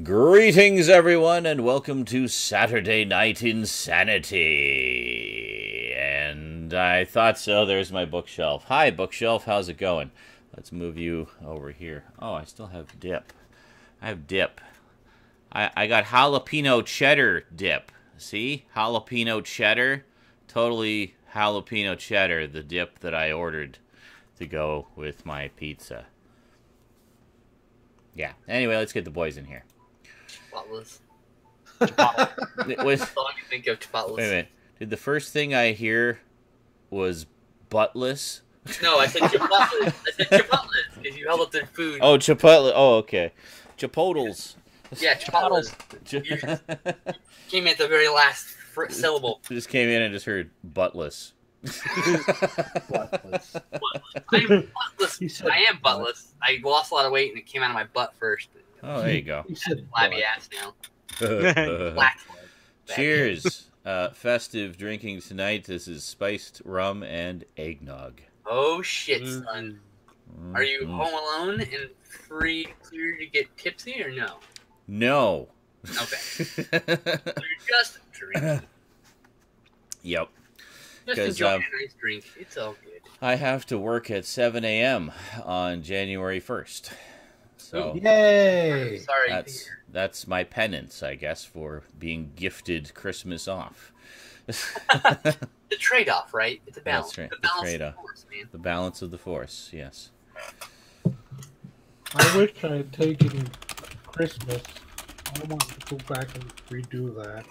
Greetings, everyone, and welcome to Saturday Night InSaNiTy. And I thought so. There's my bookshelf. Hi, bookshelf. How's it going? Let's move you over here. Oh, I still have dip. I have dip. I got jalapeno cheddar dip. See? Jalapeno cheddar. Totally jalapeno cheddar, the dip that I ordered to go with my pizza. Yeah. Anyway, let's get the boys in here. Chipotles. It was, That's all I can think of, Chipotles. wait a minute. Did the first thing I hear was buttless? No, I said Chipotles. I said Chipotles because you held up their food. Oh, Chipotle. Oh, okay. Chipotles. Yeah, Chipotles. You came at the very last syllable. Just came in and just heard buttless. Buttless. I am buttless. I am buttless. I lost a lot of weight and it came out of my butt first. Oh, there you go. You said flabby ass now. Black. Cheers. Festive drinking tonight. This is spiced rum and eggnog. Oh shit, son. Are you home alone and free clear to get tipsy or no? No. Okay. You're just drinking. Yep. Just enjoying a nice drink. It's all good. I have to work at 7 a.m. on January 1st. So yay! I'm sorry. that's my penance, I guess, for being gifted Christmas off. The trade-off, right? It's a balance. That's right. The balance trade-off. of the force, man. The balance of the force, yes. I wish I had taken Christmas. I want to go back and redo that.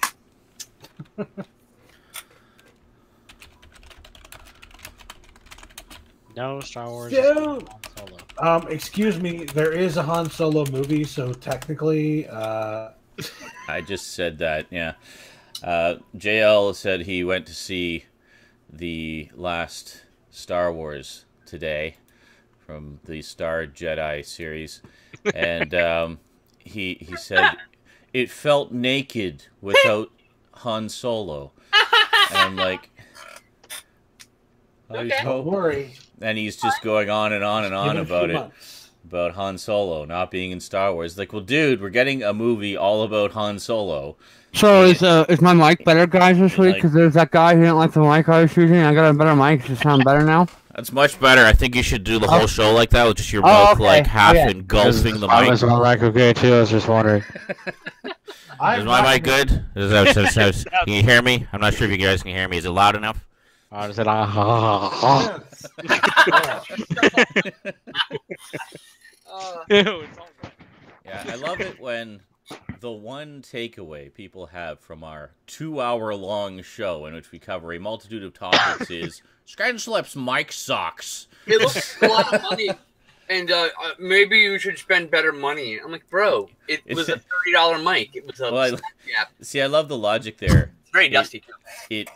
No Star Wars. So, Solo. excuse me, there is a Han Solo movie, so technically, I just said that, yeah. JL said he went to see the last Star Wars today from the Star Jedi series, and he said it felt naked without Han Solo. And I'm like, Okay. don't worry. and he's just going on and on and on Give it a about few it. months. About Han Solo not being in Star Wars. Like, well, dude, we're getting a movie all about Han Solo. So is my mic better, guys, this week? Like- Because there's that guy who didn't like the mic I was using. I got a better mic. Does it sound better now? That's much better. I think you should do the whole show like that with just your Oh, mouth okay. like half Okay. engulfing the I mic. was on mic okay too. I was just wondering. Is my mic good? Can you hear me? I'm not sure if you guys can hear me. Is it loud enough? I was like, Yeah, I love it when the one takeaway people have from our 2-hour-long show in which we cover a multitude of topics is Scanslip's mic sucks. It looks a lot of money, and maybe you should spend better money. I'm like, bro, it was a $30 mic. It was a Well, yeah, See, I love the logic there. it's very dusty too. It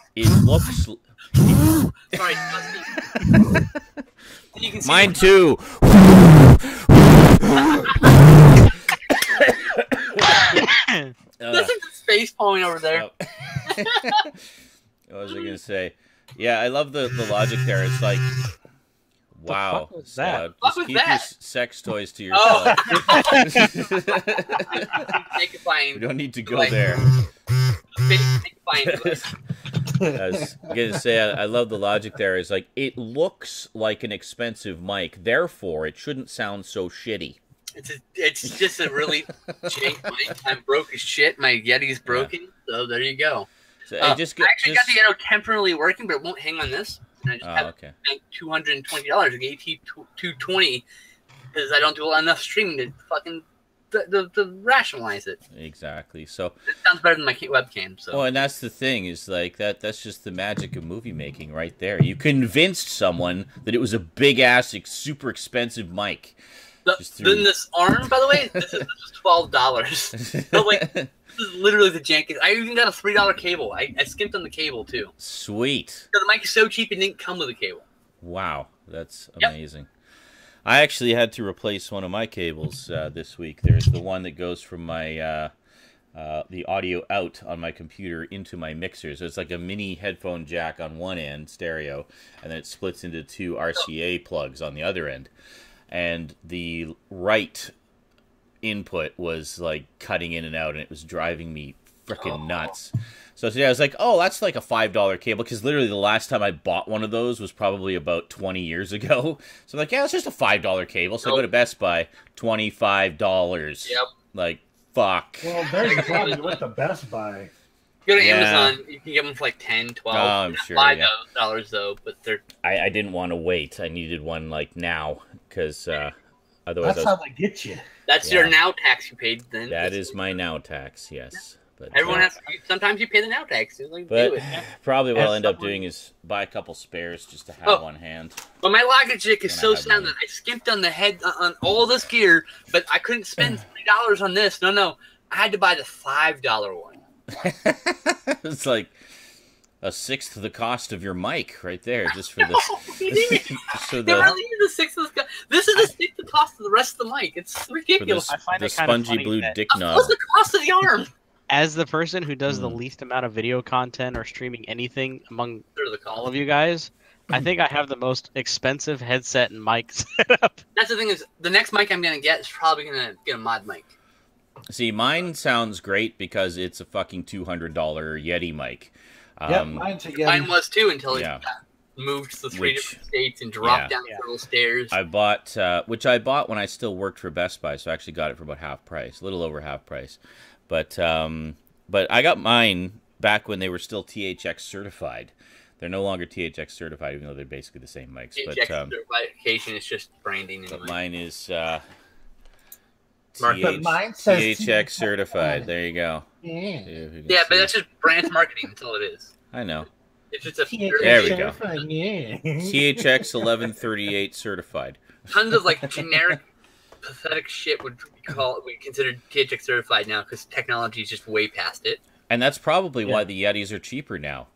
looks... Sorry, dusty. You can see Mine too. Listen to space palming over there. What was I gonna say? Yeah, I love the logic there. It's like, wow, fuck was that? Scout, What just was keep that? your sex toys to yourself. Nakifying. We don't need to go there. Nakifying. I was gonna say, I love the logic there. It's like, it looks like an expensive mic, therefore it shouldn't sound so shitty. It's just a really jank mic. I'm broke as shit. My Yeti's broken. So there you go. So I it just get, actually got the Yeti temporarily working, but it won't hang on this. And I just have okay. to spend $220 to get AT220 because I don't do enough streaming to fucking to rationalize it. Exactly. So, It sounds better than my webcam. So well, and that's the thing is like that's just the magic of movie making right there. You convinced someone that it was a big ass, super expensive mic. then this arm, by the way, this is $12. So like, this is literally the jankest. I even got a $3 cable. I skimped on the cable too. Sweet. So the mic is so cheap it didn't come with a cable. Wow, that's Yep. amazing. I actually had to replace one of my cables this week. There's the one that goes from my the audio out on my computer into my mixer. So it's like a mini headphone jack on one end, stereo, and then it splits into two RCA plugs on the other end. And the right input was like cutting in and out, and it was driving me freaking nuts. So today I was like, oh, that's like a $5 cable, because literally the last time I bought one of those was probably about 20 years ago. So I'm like, yeah, it's just a $5 cable. So I go to Best Buy, $25. Yep. Like, fuck. Well, there's the problem. You went to Best Buy. Go to Yeah. Amazon. You can get them for like 10, 12. Oh, I'm sure, $5 though, but they're. I didn't want to wait. I needed one like now, because otherwise That's how they get you. That's your now tax you paid. Then that is my now tax. Yes, but everyone has. Sometimes you pay the now tax. Like, but do it. probably what I'll As end up someone- doing is buy a couple spares just to have one hand. But my Logitech is When I so have sound money. that I skimped on the head on all this gear, but I couldn't spend $3 on this. No, I had to buy the $5 one. It's like a sixth of the cost of your mic right there, just for this. So They really use the sixth of the. This is the sixth of the cost of the rest of the mic. It's for ridiculous. this, I find the it kind of spongy funny blue that- dick knob. What's the cost of the arm? As the person who does the Mm. least amount of video content or streaming anything among Third of the all cost. of you guys, I think I have the most expensive headset and mic setup. That's the thing is, the next mic I'm gonna get is probably gonna get a mod mic. See, mine sounds great because it's a fucking $200 Yeti mic. Yep, mine's a Yeti. Mine was too until Yeah. it got moved to the three Which- different states and dropped yeah. down several stairs. I bought, which I bought when I still worked for Best Buy, so I actually got it for about half price, a little over half price. But I got mine back when they were still THX certified. They're no longer THX certified, even though they're basically the same mics. THX certification is just branding. But Anyway. mine is Mark, but mine says THX certified. There you go. Yeah. See if you can Yeah, but see. that's just brand marketing. That's all it is. I know. It's just a There we go. Yeah. THX 1138 certified. tons of like generic, pathetic shit would we consider THX certified now because technology is just way past it. And that's probably why the Yetis are cheaper now.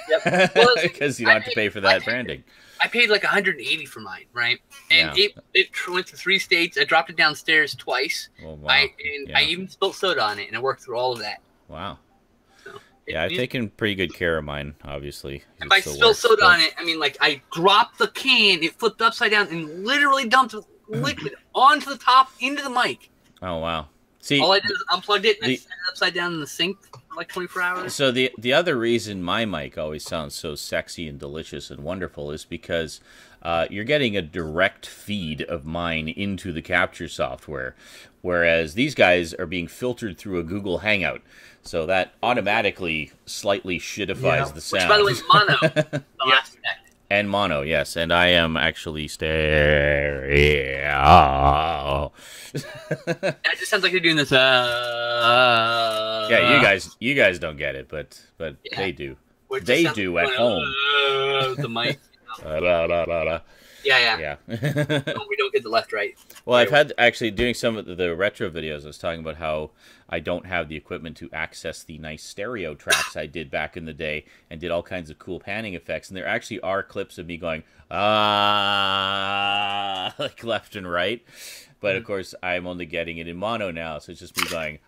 Yep. Well, Because you don't have to pay for that branding. I paid like 180 for mine, right? And it went to 3 states. I dropped it downstairs twice. Oh, wow. I Yeah. even spilled soda on it, and it worked through all of that. Wow. So, Yeah, I've taken pretty good care of mine, obviously. If I spilled soda on it, I mean, like, I dropped the can, it flipped upside down, and literally dumped liquid onto the top into the mic. Oh, wow. See, All I did is unplugged it, and I set it upside down in the sink for like 24 hours. so the other reason my mic always sounds so sexy and delicious and wonderful is because you're getting a direct feed of mine into the capture software, whereas these guys are being filtered through a Google Hangout. So that automatically slightly shitifies the sound. Which, by the way, mono. The last effect. And mono, yes. And I am actually stereo. That just sounds like you're doing this. Yeah, you guys don't get it, but Yeah. they do. Which just They sounds do like at going, home. the mic. La, la, la, la. Yeah. Yeah. No, we don't get the left right. Well, I've had actually doing some of the retro videos. I was talking about how I don't have the equipment to access the nice stereo tracks I did back in the day, and did all kinds of cool panning effects. And there actually are clips of me going like left and right. But of course, I'm only getting it in mono now, so it's just me going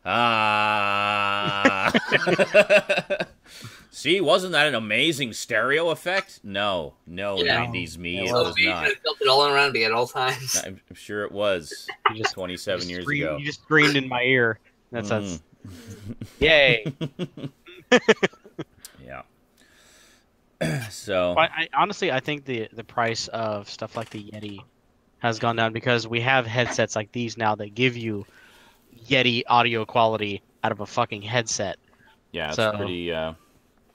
See, wasn't that an amazing stereo effect? No, Yeah. 90s me, it So was we not. felt it all around me at all times. I'm sure it was. You just 27 years screamed, ago. You just screamed in my ear. That's Mm. yay. Yeah. So But honestly, I think the price of stuff like the Yeti has gone down because we have headsets like these now that give you Yeti audio quality out of a fucking headset. yeah, it's so- pretty.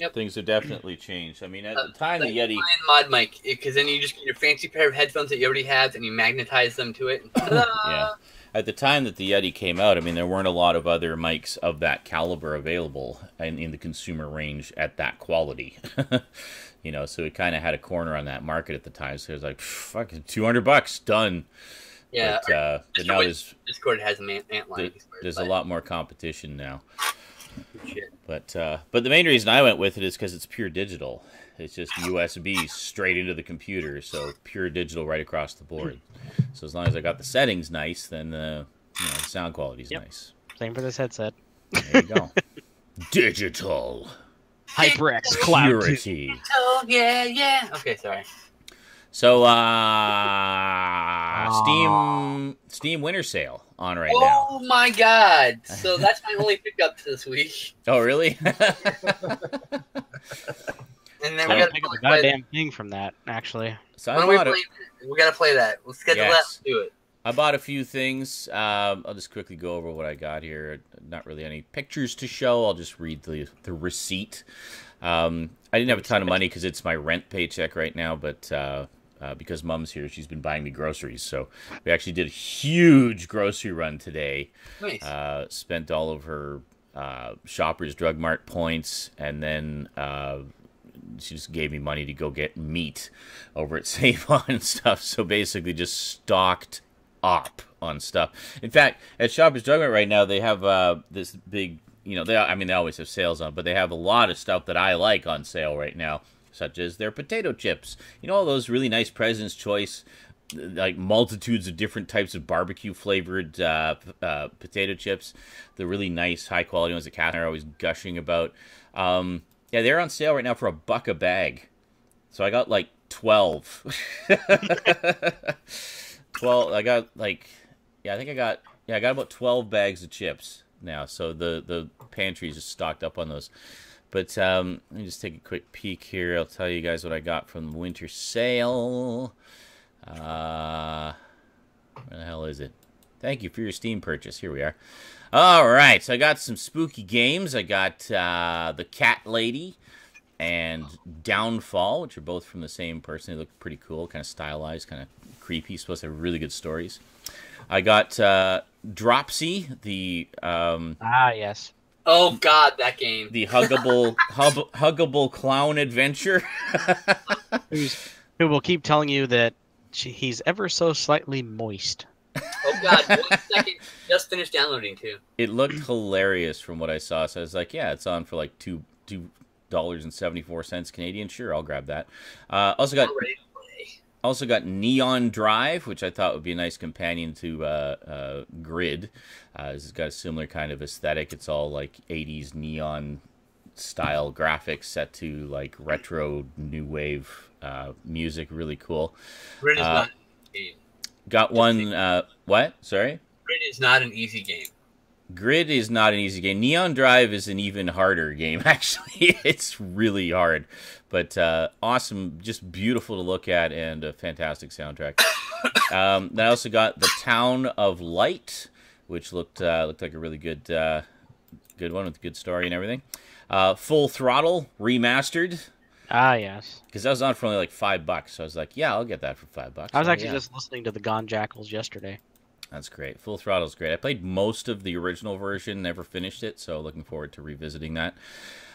Yep. Things have definitely changed. I mean, at the time, the Like Yeti. flying mod mic, because then you just get your fancy pair of headphones that you already have, and you magnetize them to it. And Yeah. At the time that the Yeti came out, I mean, there weren't a lot of other mics of that caliber available in the consumer range at that quality. You know, so it kind of had a corner on that market at the time. So it was like, fucking $200, done. Yeah. But now Discord has an ant line. there's a lot more competition now. Shit. But the main reason I went with it is because it's pure digital. It's just USB straight into the computer, so pure digital right across the board. So as long as I got the settings nice, then the sound quality's nice. Same for this headset. There you go. Digital HyperX Cloud 2. purity. Oh, yeah. Okay, sorry. So, Steam Winter Sale on right now. Oh my god! So that's my only pickup this week. Oh, really? And then So- we gotta Pick up a play goddamn thing from that, actually. So When I we bought, play, we gotta play that. Let's schedule that. Yes. Let's do it. I bought a few things. I'll just quickly go over what I got here. Not really any pictures to show. I'll just read the receipt. I didn't have a ton of money because it's my rent paycheck right now, but because Mom's here, she's been buying me groceries. So we actually did a huge grocery run today. Nice. Spent all of her Shoppers Drug Mart points, and then she just gave me money to go get meat over at Save On and stuff. So basically just stocked up on stuff. In fact, at Shoppers Drug Mart right now, they have this big, they always have sales on, but they have a lot of stuff that I like on sale right now, such as their potato chips. All those really nice President's Choice, like multitudes of different types of barbecue flavored potato chips. The really nice, high quality ones that Kat and I are always gushing about. Yeah, they're on sale right now for $1 a bag. So I got like 12. Well, I got I got about 12 bags of chips now. So the pantry is just stocked up on those. But let me just take a quick peek here. I'll tell you guys what I got from the winter sale. Where the hell is it? Thank you for your Steam purchase. Here we are. All right, so I got some spooky games. I got The Cat Lady and Downfall, which are both from the same person. They look pretty cool, kind of stylized, kind of creepy. Supposed to have really good stories. I got Dropsy, the Yes. Oh god, that game. the huggable clown adventure. Who will keep telling you that he's ever so slightly moist. Oh god, 1 second. Just finished downloading too. It looked hilarious from what I saw, so I was like, yeah, it's on for like $2.74 Canadian. Sure, I'll grab that. Also got I'm ready to play. Also got Neon Drive, which I thought would be a nice companion to Grid. It's got a similar kind of aesthetic. It's all like 80s neon style graphics set to like retro new wave music. Really cool. Grid is not an easy game. Got one. What? Sorry? Grid is not an easy game. Grid is not an easy game. Neon Drive is an even harder game, actually. It's really hard. But awesome, just beautiful to look at, and a fantastic soundtrack. Then I also got The Town of Light, which looked like a really good one with a good story and everything. Full Throttle Remastered, Yes. because that was on for only like $5. So I was like, yeah, I'll get that for $5. I was So, actually yeah. just listening to the Gone Jackals yesterday. That's great. Full Throttle's great. I played most of the original version, never finished it, so looking forward to revisiting that.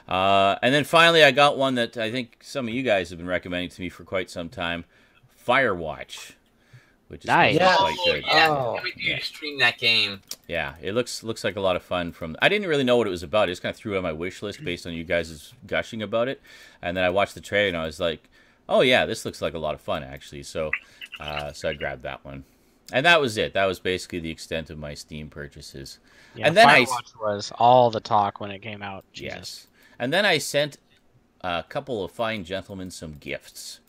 And then finally, I got one that I think some of you guys have been recommending to me for quite some time, Firewatch, which is Nice. quite good. Yeah. Oh. We do stream that game. Yeah, it looks like a lot of fun. I didn't really know what it was about. I just kind of threw it on my wish list based on you guys' gushing about it, and then I watched the trailer and I was like, oh yeah, this looks like a lot of fun actually. So I grabbed that one. And that was it. That was basically the extent of my Steam purchases. Yeah, And then Firewatch was all the talk when it came out. Jesus. Yes. And then I sent a couple of fine gentlemen some gifts.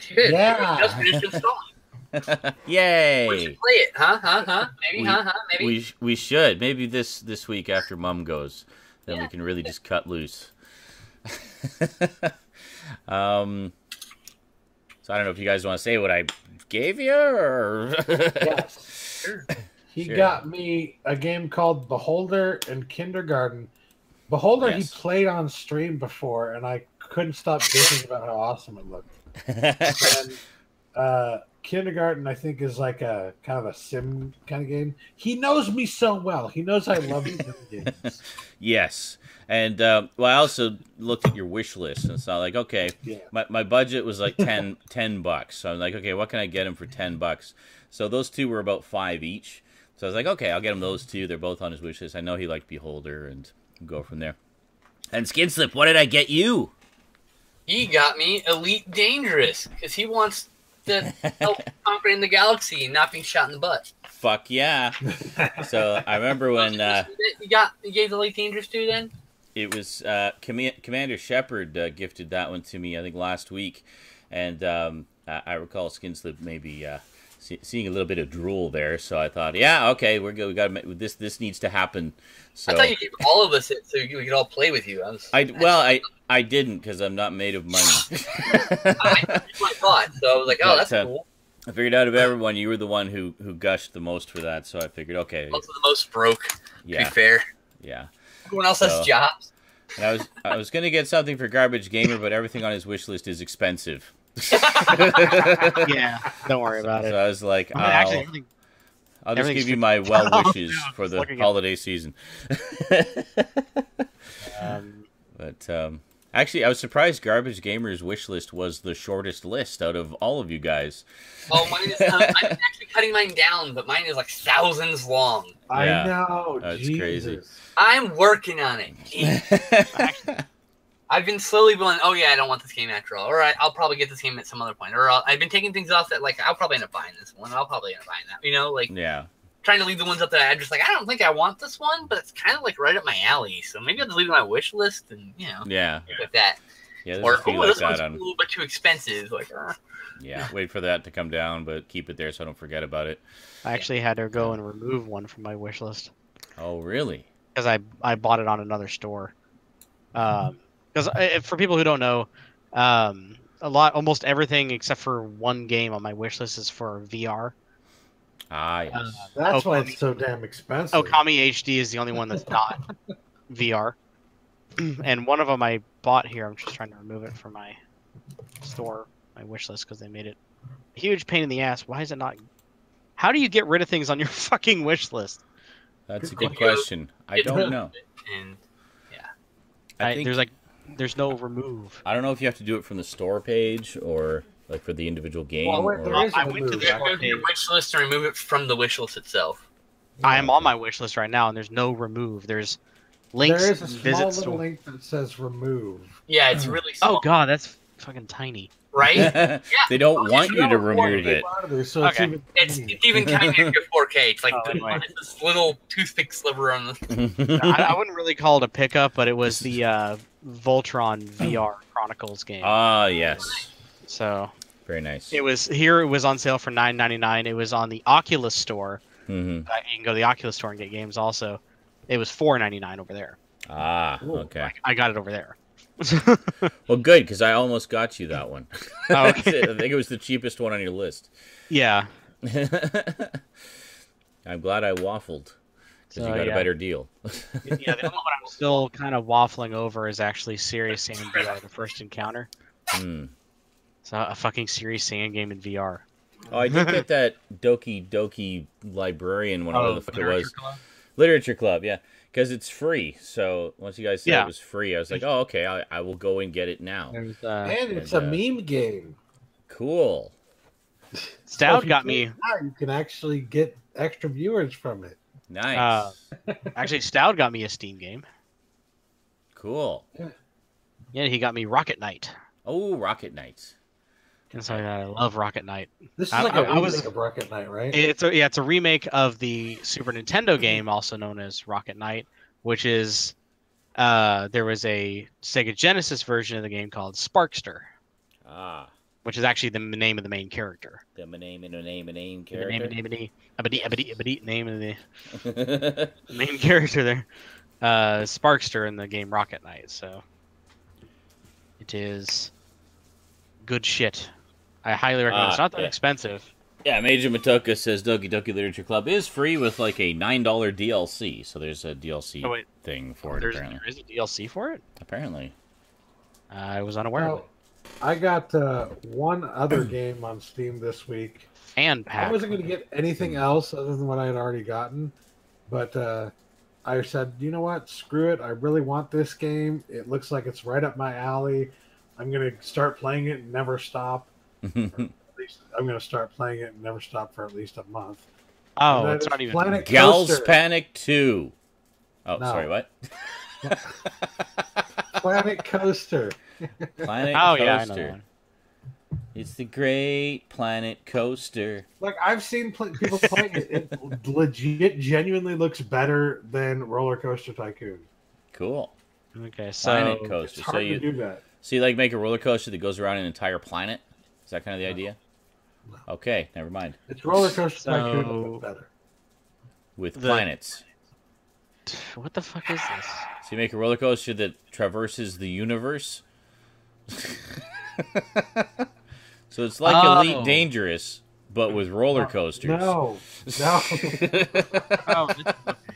Dude, Yeah. Just finished installing. Yay! We should play it, huh? Maybe, maybe. We should. Maybe this week after Mum goes. Then Yeah. we can really just cut loose. So I don't know if you guys want to say what I gave you, or... Yes. Sure. He Sure. got me a game called Beholder in kindergarten. Beholder Yes. he played on stream before, and I couldn't stop thinking about how awesome it looked. And kindergarten, I think, is like a kind of a sim kind of game. He knows me so well. He knows I love sim games. Yes. And well, I also looked at your wish list, and it's not like, okay, Yeah. my budget was like $10. So I'm like, okay, what can I get him for $10? So those two were about $5 each. So I was like, okay, I'll get him those two. They're both on his wish list. I know he liked Beholder, and go from there. And Skidslip, what did I get you? He got me Elite Dangerous because he wants to help conquering the galaxy and not being shot in the butt. Fuck yeah. So I remember when You gave Elite Dangerous to then? it was Commander Shepard gifted that one to me, I think last week. And I recall Skinslip maybe seeing a little bit of drool there, so I thought, yeah, okay, we're good. We got this. This needs to happen. So I thought you gave all of us it so we could all play with you. I didn't because I'm not made of money. That's my thought. So I was like, oh, that's cool. I figured out of everyone, you were the one who gushed the most for that, so I figured, okay. Also the most broke, yeah. to be fair. Yeah. Everyone else has jobs. And I was going to get something for GarbageGamer, but everything on his wish list is expensive. Yeah, don't worry about it. So I was like, I'll just give you my well wishes for the holiday season. But actually, I was surprised GarbageGamer's wish list was the shortest list out of all of you guys. Oh, mine is. I'm actually cutting mine down, but mine is like thousands long. I know. That's Jesus. crazy. I'm working on it. I've been slowly going, oh yeah, I don't want this game after all. Or I'll probably get this game at some other point. Or I've been taking things off that, like, I'll probably end up buying this one. I'll probably end up buying that. You know, like, trying to leave the ones up that I'm just like, I don't think I want this one, but it's kind of like right up my alley. So maybe I'll just leave it on my wish list and, you know, like that. Yeah, or, like this one's a little bit too expensive. Like, yeah, wait for that to come down, but keep it there so I don't forget about it. I actually had to go and remove one from my wish list. Oh, really? Because I bought it on another store. Because for people who don't know, almost everything except for one game on my wish list is for VR. Ah, yes. That's why it's so damn expensive. Okami HD is the only one that's not VR. And one of them I bought here. I'm just trying to remove it from my store, my wish list, because they made it a huge pain in the ass. Why is it not? How do you get rid of things on your fucking wish list? That's a good question. I don't know. And I think there's no remove. I don't know if you have to do it from the store page or like for the individual game. Well, there is I went to your wish list and remove it from the wish list itself. I am on my wish list right now, and there's no remove. There's links. There is a small store. little link that says remove. Yeah, it's really small. Oh god, that's fucking tiny. Right? Yeah. They don't want you to remove it. So Okay. It's even counting if you're 4K. It's like this little toothpick sliver on the. I wouldn't really call it a pickup, but it was the Voltron VR Chronicles game. Ah, yes. So very nice. It was on sale for $9.99. It was on the Oculus store. Mm-hmm. You can go to the Oculus store and get games also. It was $4.99 over there. Ah, okay. I got it over there. Well, good, because I almost got you that one. Oh, okay. I think it was the cheapest one on your list. Yeah. I'm glad I waffled, because you got a better deal. Yeah, the only one I'm still kind of waffling over is actually Serious Sam VR, the first encounter. So a fucking Serious Sam game in VR. Oh, I did get that Doki Doki Librarian one, whatever the fuck it was. Club? Literature Club, yeah. Because it's free, so once you guys said Yeah. it was free, I was like, oh, okay, I will go and get it now. And it's a meme game. Cool. Stout So got me. You can actually get extra viewers from it. Nice. Actually, Stout got me a Steam game. Cool. Yeah, he got me Rocket Knight. Oh, Rocket Knight. And so I love Rocket Knight. This is like a remake of Rocket Knight, right? It's a remake of the Super Nintendo game, also known as Rocket Knight, which is there was a Sega Genesis version of the game called Sparkster. Ah. Which is actually the name of the main character. The name character. Name of the main character there. Sparkster in the game Rocket Knight. So it is good shit. I highly recommend it. It's not that expensive. Yeah, Major Matoka says Doki Doki Literature Club is free with like a $9 DLC. So there's a DLC thing for it, apparently. There is a DLC for it? Apparently. I was unaware of it. I got one other game on Steam this week. Fan pack. I wasn't going to get anything else other than what I had already gotten. But I said, you know what? Screw it. I really want this game. It looks like it's right up my alley. I'm going to start playing it and never stop. I'm going to start playing it and never stop for at least a month. Oh, it's not even Gals Panic 2. Oh, No. sorry, what? Planet Coaster. Planet Oh, Coaster. yeah, I know that one. It's the Great Planet Coaster. Like, I've seen people playing it. It legit, genuinely looks better than Roller Coaster Tycoon. Cool. Okay, so Planet Coaster. It's hard to do that. So you like make a roller coaster that goes around an entire planet? Is that kind of the idea? No. Okay, never mind. It's Roller Coaster Tycoon, but better. With planets. What the fuck is this? So you make a roller coaster that traverses the universe? So it's like Elite Dangerous, but with roller coasters. No. Oh,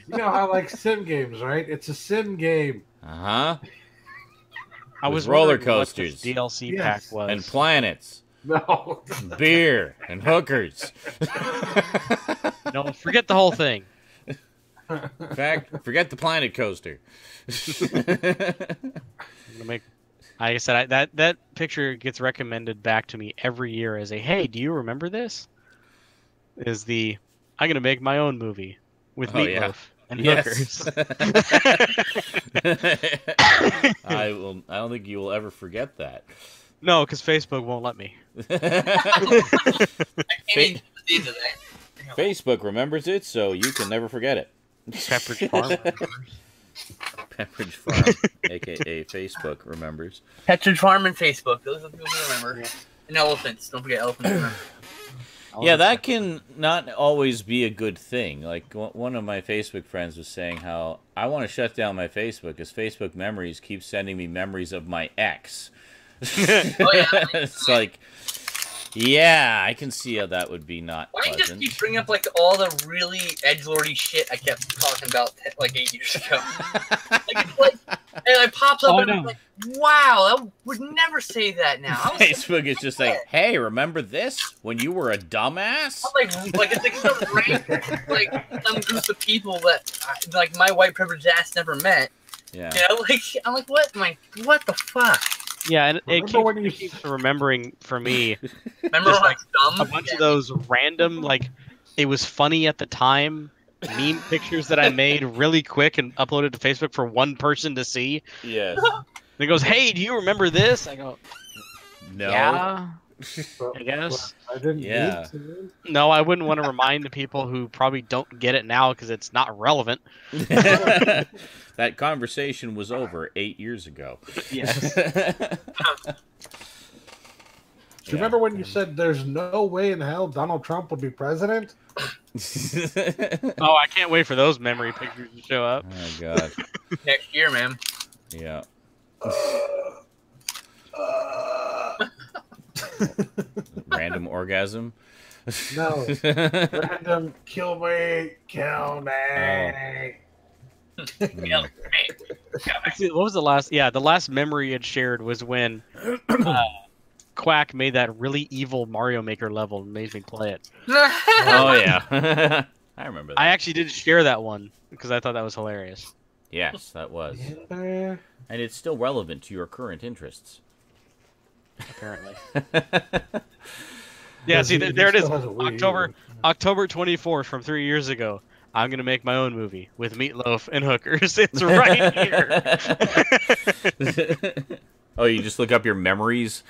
You know how like sim games, right? It's a sim game. Uh-huh. I was roller wondering what coasters. this DLC Yes. pack was. And planets. No. Beer. And hookers. No, forget the whole thing. In fact, forget the planet coaster. I'm gonna make. Like I said, that picture gets recommended back to me every year as a hey, do you remember this? Is the I'm gonna make my own movie with meatloaf and hookers. I don't think you will ever forget that. No, because Facebook won't let me. Facebook remembers it, so you can never forget it. Pepperidge Farm. Pepperidge Farm, a.k.a. Facebook, remembers. Pepperidge Farm and Facebook. Those are the people who remember. And elephants. Don't forget elephants. Yeah, that can not always be a good thing. Like, one of my Facebook friends was saying how I want to shut down my Facebook because Facebook memories keep sending me memories of my ex. It's like, yeah, I can see how that would be not Why don't you just pleasant. keep bringing up like all the really edgelordy shit I kept talking about like 8 years ago? And it pops up and I'm like, wow, I would never say that now. Facebook is just like, hey, remember this when you were a dumbass? I'm like it's like some random, like some group of people that like my white privileged ass never met. Yeah. You know, like I'm like, what? What the fuck? Yeah, and Remember keeps remembering for me. Remember Just like a bunch of those random, like, it was funny at the time meme pictures that I made really quick and uploaded to Facebook for one person to see. Yes. And it goes, hey, do you remember this? I go, No. yeah, I guess. I didn't. Yeah. Need to. No, I wouldn't want to remind the people who probably don't get it now because it's not relevant. That conversation was over 8 years ago. Yes. Do you remember when you said there's no way in hell Donald Trump would be president? Oh, I can't wait for those memory pictures to show up. Oh, God. next year, man. Yeah. Random orgasm? No. Random kill me. Yeah. Actually, what was the last? Yeah, the last memory it shared was when Quack made that really evil Mario Maker level and made me play it. Oh, yeah. I remember that. I actually did share that one because I thought that was hilarious. Yes, that was. Yeah. And it's still relevant to your current interests. Apparently. Yeah, see, there it is. October 24th from 3 years ago. I'm going to make my own movie with meatloaf and hookers. It's right here. Oh, you just look up your memories?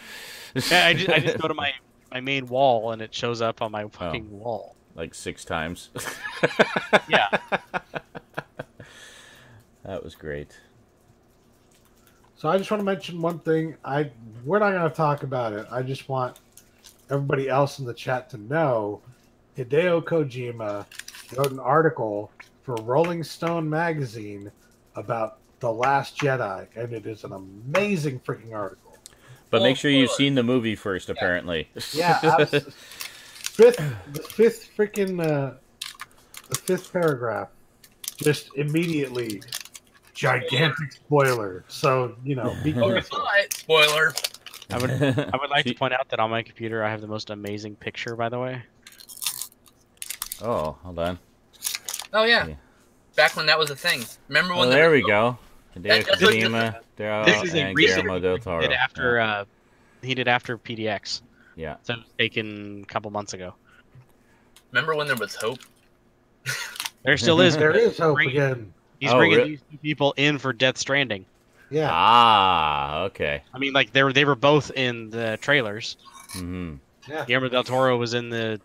Yeah, I just go to my main wall and it shows up on my fucking wall. Like 6 times? Yeah. That was great. So I just want to mention one thing. We're not going to talk about it. I just want everybody else in the chat to know Hideo Kojima wrote an article for Rolling Stone magazine about The Last Jedi, and it is an amazing freaking article. But make sure you've seen the movie first, apparently. Yeah, the fifth paragraph, just immediately gigantic spoiler. So be careful. Spoiler. I would like to point out that on my computer I have the most amazing picture, by the way. Oh, hold on. Oh yeah. Back when that was a thing. Remember when? Oh, there we go. Hideo That's Kojima, This is a and recent Guillermo del Toro. He did after PDX. Yeah. So it was taken a couple months ago. Remember when there was hope? There still is. There is hope again. He's bringing these two people in for Death Stranding. Yeah. Ah, okay. I mean, like they were both in the trailers. Mm-hmm. Yeah. Guillermo del Toro was in the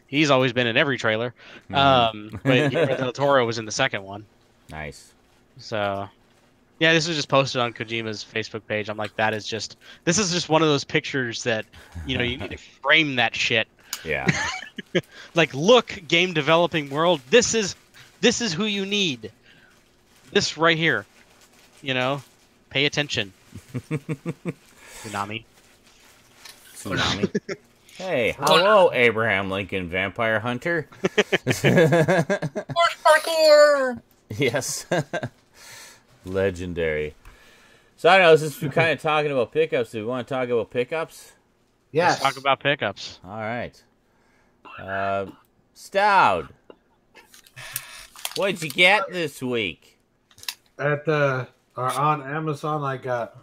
he's always been in every trailer. Mm-hmm. But Guillermo del Toro was in the second one. Nice. So Yeah, this was just posted on Kojima's Facebook page. I'm like, this is just one of those pictures that, you need to frame that shit. Yeah. Like, look, game developing world, this is who you need. This right here. Pay attention. Tsunami. Hey, hello, Abraham Lincoln Vampire Hunter. Parkour! Yes. Legendary. So I don't know, since we're kind of talking about pickups, do we want to talk about pickups? Yes. Let's talk about pickups. All right. Stout. What'd you get this week? On Amazon, I got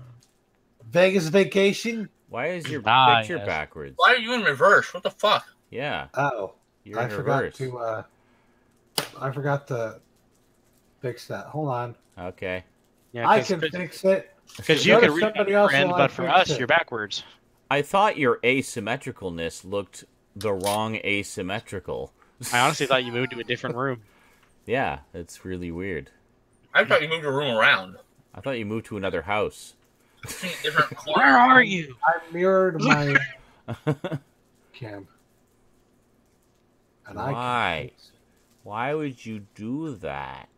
Vegas Vacation. Why is your picture backwards? Why are you in reverse? What the fuck? Yeah. Oh, You're in reverse. I forgot to fix that. Hold on. Okay. Yeah, I can fix it. Because you can read your friend, but for us, you're backwards. I thought your asymmetricalness looked the wrong asymmetrical. I honestly thought you moved to a different room. Yeah, it's really weird. I thought you moved your room around. I thought you moved to another house. Different corner. Where are you? I mirrored my cam. And Why? Why would you do that?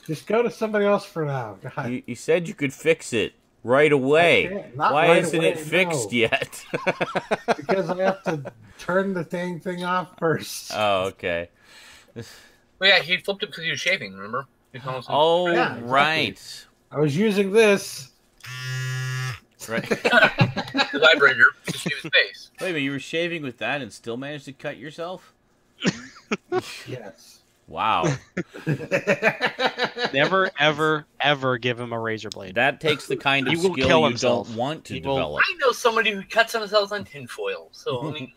Just go to somebody else for now. God. You said you could fix it right away. Why right isn't away, it fixed yet? Because I have to turn the thing off first. Oh, okay. Well, yeah, he flipped it because he was shaving, remember? Oh, Yeah, exactly. right. I was using this. Right. The vibrator to shave his face. Wait a minute, you were shaving with that and still managed to cut yourself? Yes. Wow. Never, ever, ever give him a razor blade. That takes the kind of He will skill kill you himself. don't want to He will- develop. I know somebody who cuts themselves on tinfoil, so I mean,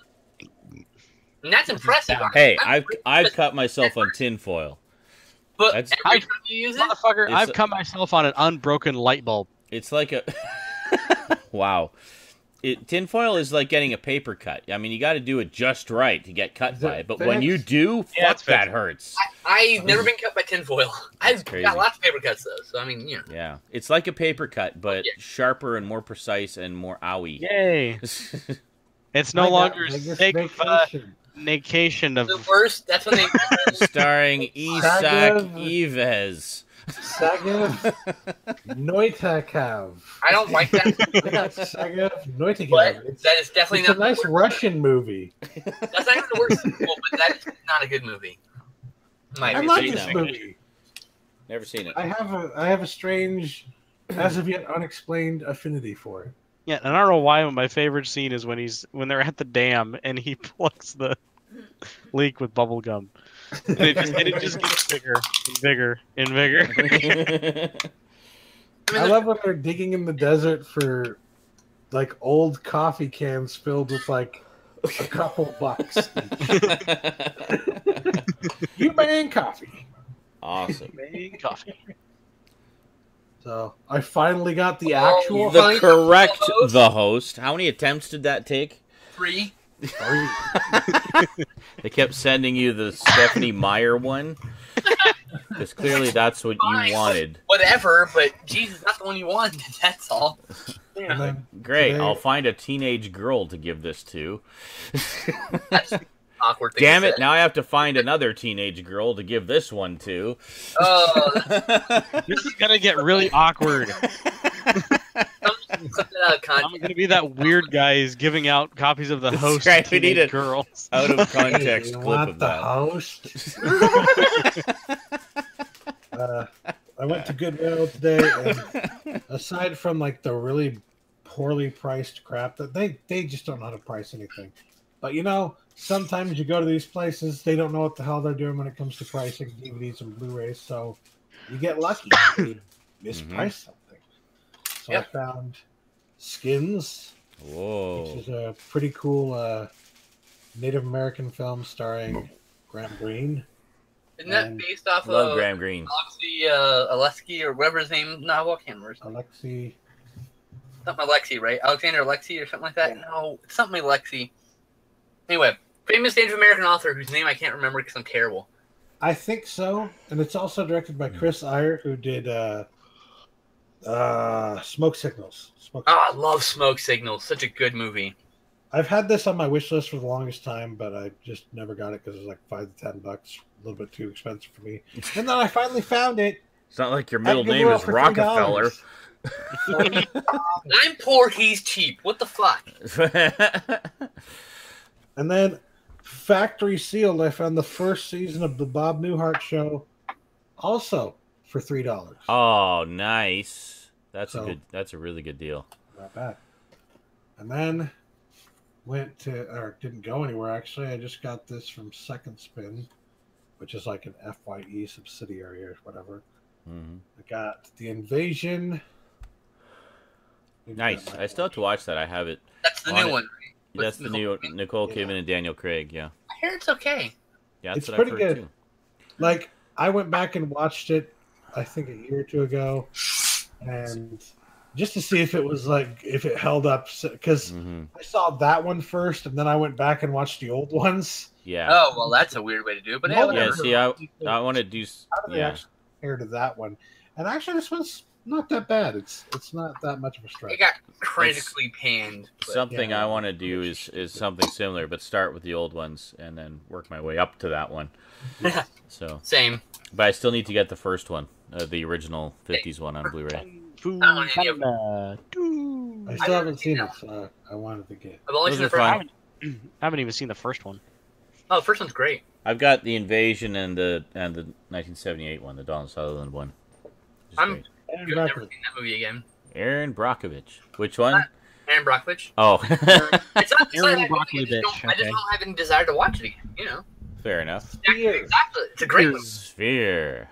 and that's impressive. Hey, I've cut myself on tinfoil. But that's- every time you use it, Motherfucker, It's I've a- cut myself on an unbroken light bulb. It's like a... Wow. Tinfoil is like getting a paper cut. I mean, you got to do it just right to get cut by it. But when you do, Yeah, fuck, it's that fixed. hurts. I've never been cut by tinfoil. I've crazy. got lots of paper cuts though, so I mean, Yeah. It's like a paper cut, but Yeah. sharper and more precise and more owie. Yay! It's no I got longer Vegas sake Vacation. vacation of the worst. That's when they. Starring Isak Ives. Sagev Noitakav. I don't like that, Yeah, Sagev but Noitakav. that is definitely It's not a nice the worst. Russian movie. That's not even the worst sequel, but that's not a good movie. I I've like seen this that. movie. Never seen it. I have a strange, as of yet unexplained affinity for it. Yeah, and I don't know why, but my favorite scene is when they're at the dam and he plugs the leak with bubble gum. And it just gets bigger and bigger and bigger. I love when they're digging in the desert for like old coffee cans filled with like a couple bucks. You bang coffee. Awesome. Making coffee. So I finally got the actual The height. correct the host. How many attempts did that take? 3. They kept sending you the Stephanie Meyer one. Because clearly that's what Fine. you wanted. Whatever, but Jesus, not the one you wanted. That's all. And then Great, today- I'll find a teenage girl to give this to. That's an awkward thing. Damn to it, say. now I have to find another teenage girl to give this one to. Oh, This is gonna get really awkward. something out of I'm context. gonna be that weird guy who's giving out copies of the That's host right, to we need teenage a- girls. Out of Hey, context you clip want of the that. host? I went to Goodwill today, and aside from like the really poorly priced crap that they just don't know how to price anything. But you know, sometimes you go to these places, they don't know what the hell they're doing when it comes to pricing DVDs and Blu-rays, so you get lucky. They misprice something. So Yeah. I found Skins, which Whoa. is a pretty cool Native American film starring Graham Greene. Isn't that based off Love of Graham Greene. Alexei Alesky or whatever his name? No, I can't remember. Alexi. Something Alexei, right? Alexander Alexei or something like that? No, it's something Alexei. Anyway, famous Native American author whose name I can't remember because I'm terrible. I think so, and it's also directed by Chris Iyer, who did Smoke Signals. Oh, I love Smoke Signals. Such a good movie. I've had this on my wish list for the longest time, but I just never got it because it was like $5 to $10, a little bit too expensive for me. And then I finally found it. It's not like your middle name Goodwill is for Rockefeller. I'm poor, he's cheap. What the fuck? And then factory sealed, I found the first season of the Bob Newhart Show, also for $3. Oh, nice. That's a really good deal. Not bad. And then didn't go anywhere actually. I just got this from Second Spin, which is like an FYE subsidiary or whatever. Mm-hmm. I got The Invasion. Nice. I still have to watch that. I have it. That's the new one, right? That's the new Nicole Kidman and Daniel Craig. Yeah. I hear it's okay. Yeah, It's that's what pretty I've heard good. too. Like, I went back and watched it, I think a year or two ago, and just to see if it held up, because I saw that one first, and then I went back and watched the old ones. Yeah. Oh, well, that's a weird way to do it. But No, Yeah. whatever. See, I want to do. How do they Yeah. actually compare to that one? And actually, this one's not that bad. It's not that much of a It stretch. got critically panned. But Something Yeah. I want to do is something similar, but start with the old ones and then work my way up to that one. So, Same. but I still need to get the first one, the original '50s one on Blu-ray. Fu I don't want any of Panda. Doo. I still haven't seen it, so I wanted to get. I've only Those seen are the first fun. one. I haven't even seen the first one. Oh, the first one's great. I've got the Invasion and the 1978 one, the Donald Sutherland one. Which is I'm- great. Aaron I've never Brockovich. seen that movie again. Aaron Brockovich. Which one? Aaron Brockovich. Oh, It's not Aaron that movie. Brockovich, I just okay. don't have any desire to watch it again. You know. fair enough. Exactly. It's a great one, Sphere.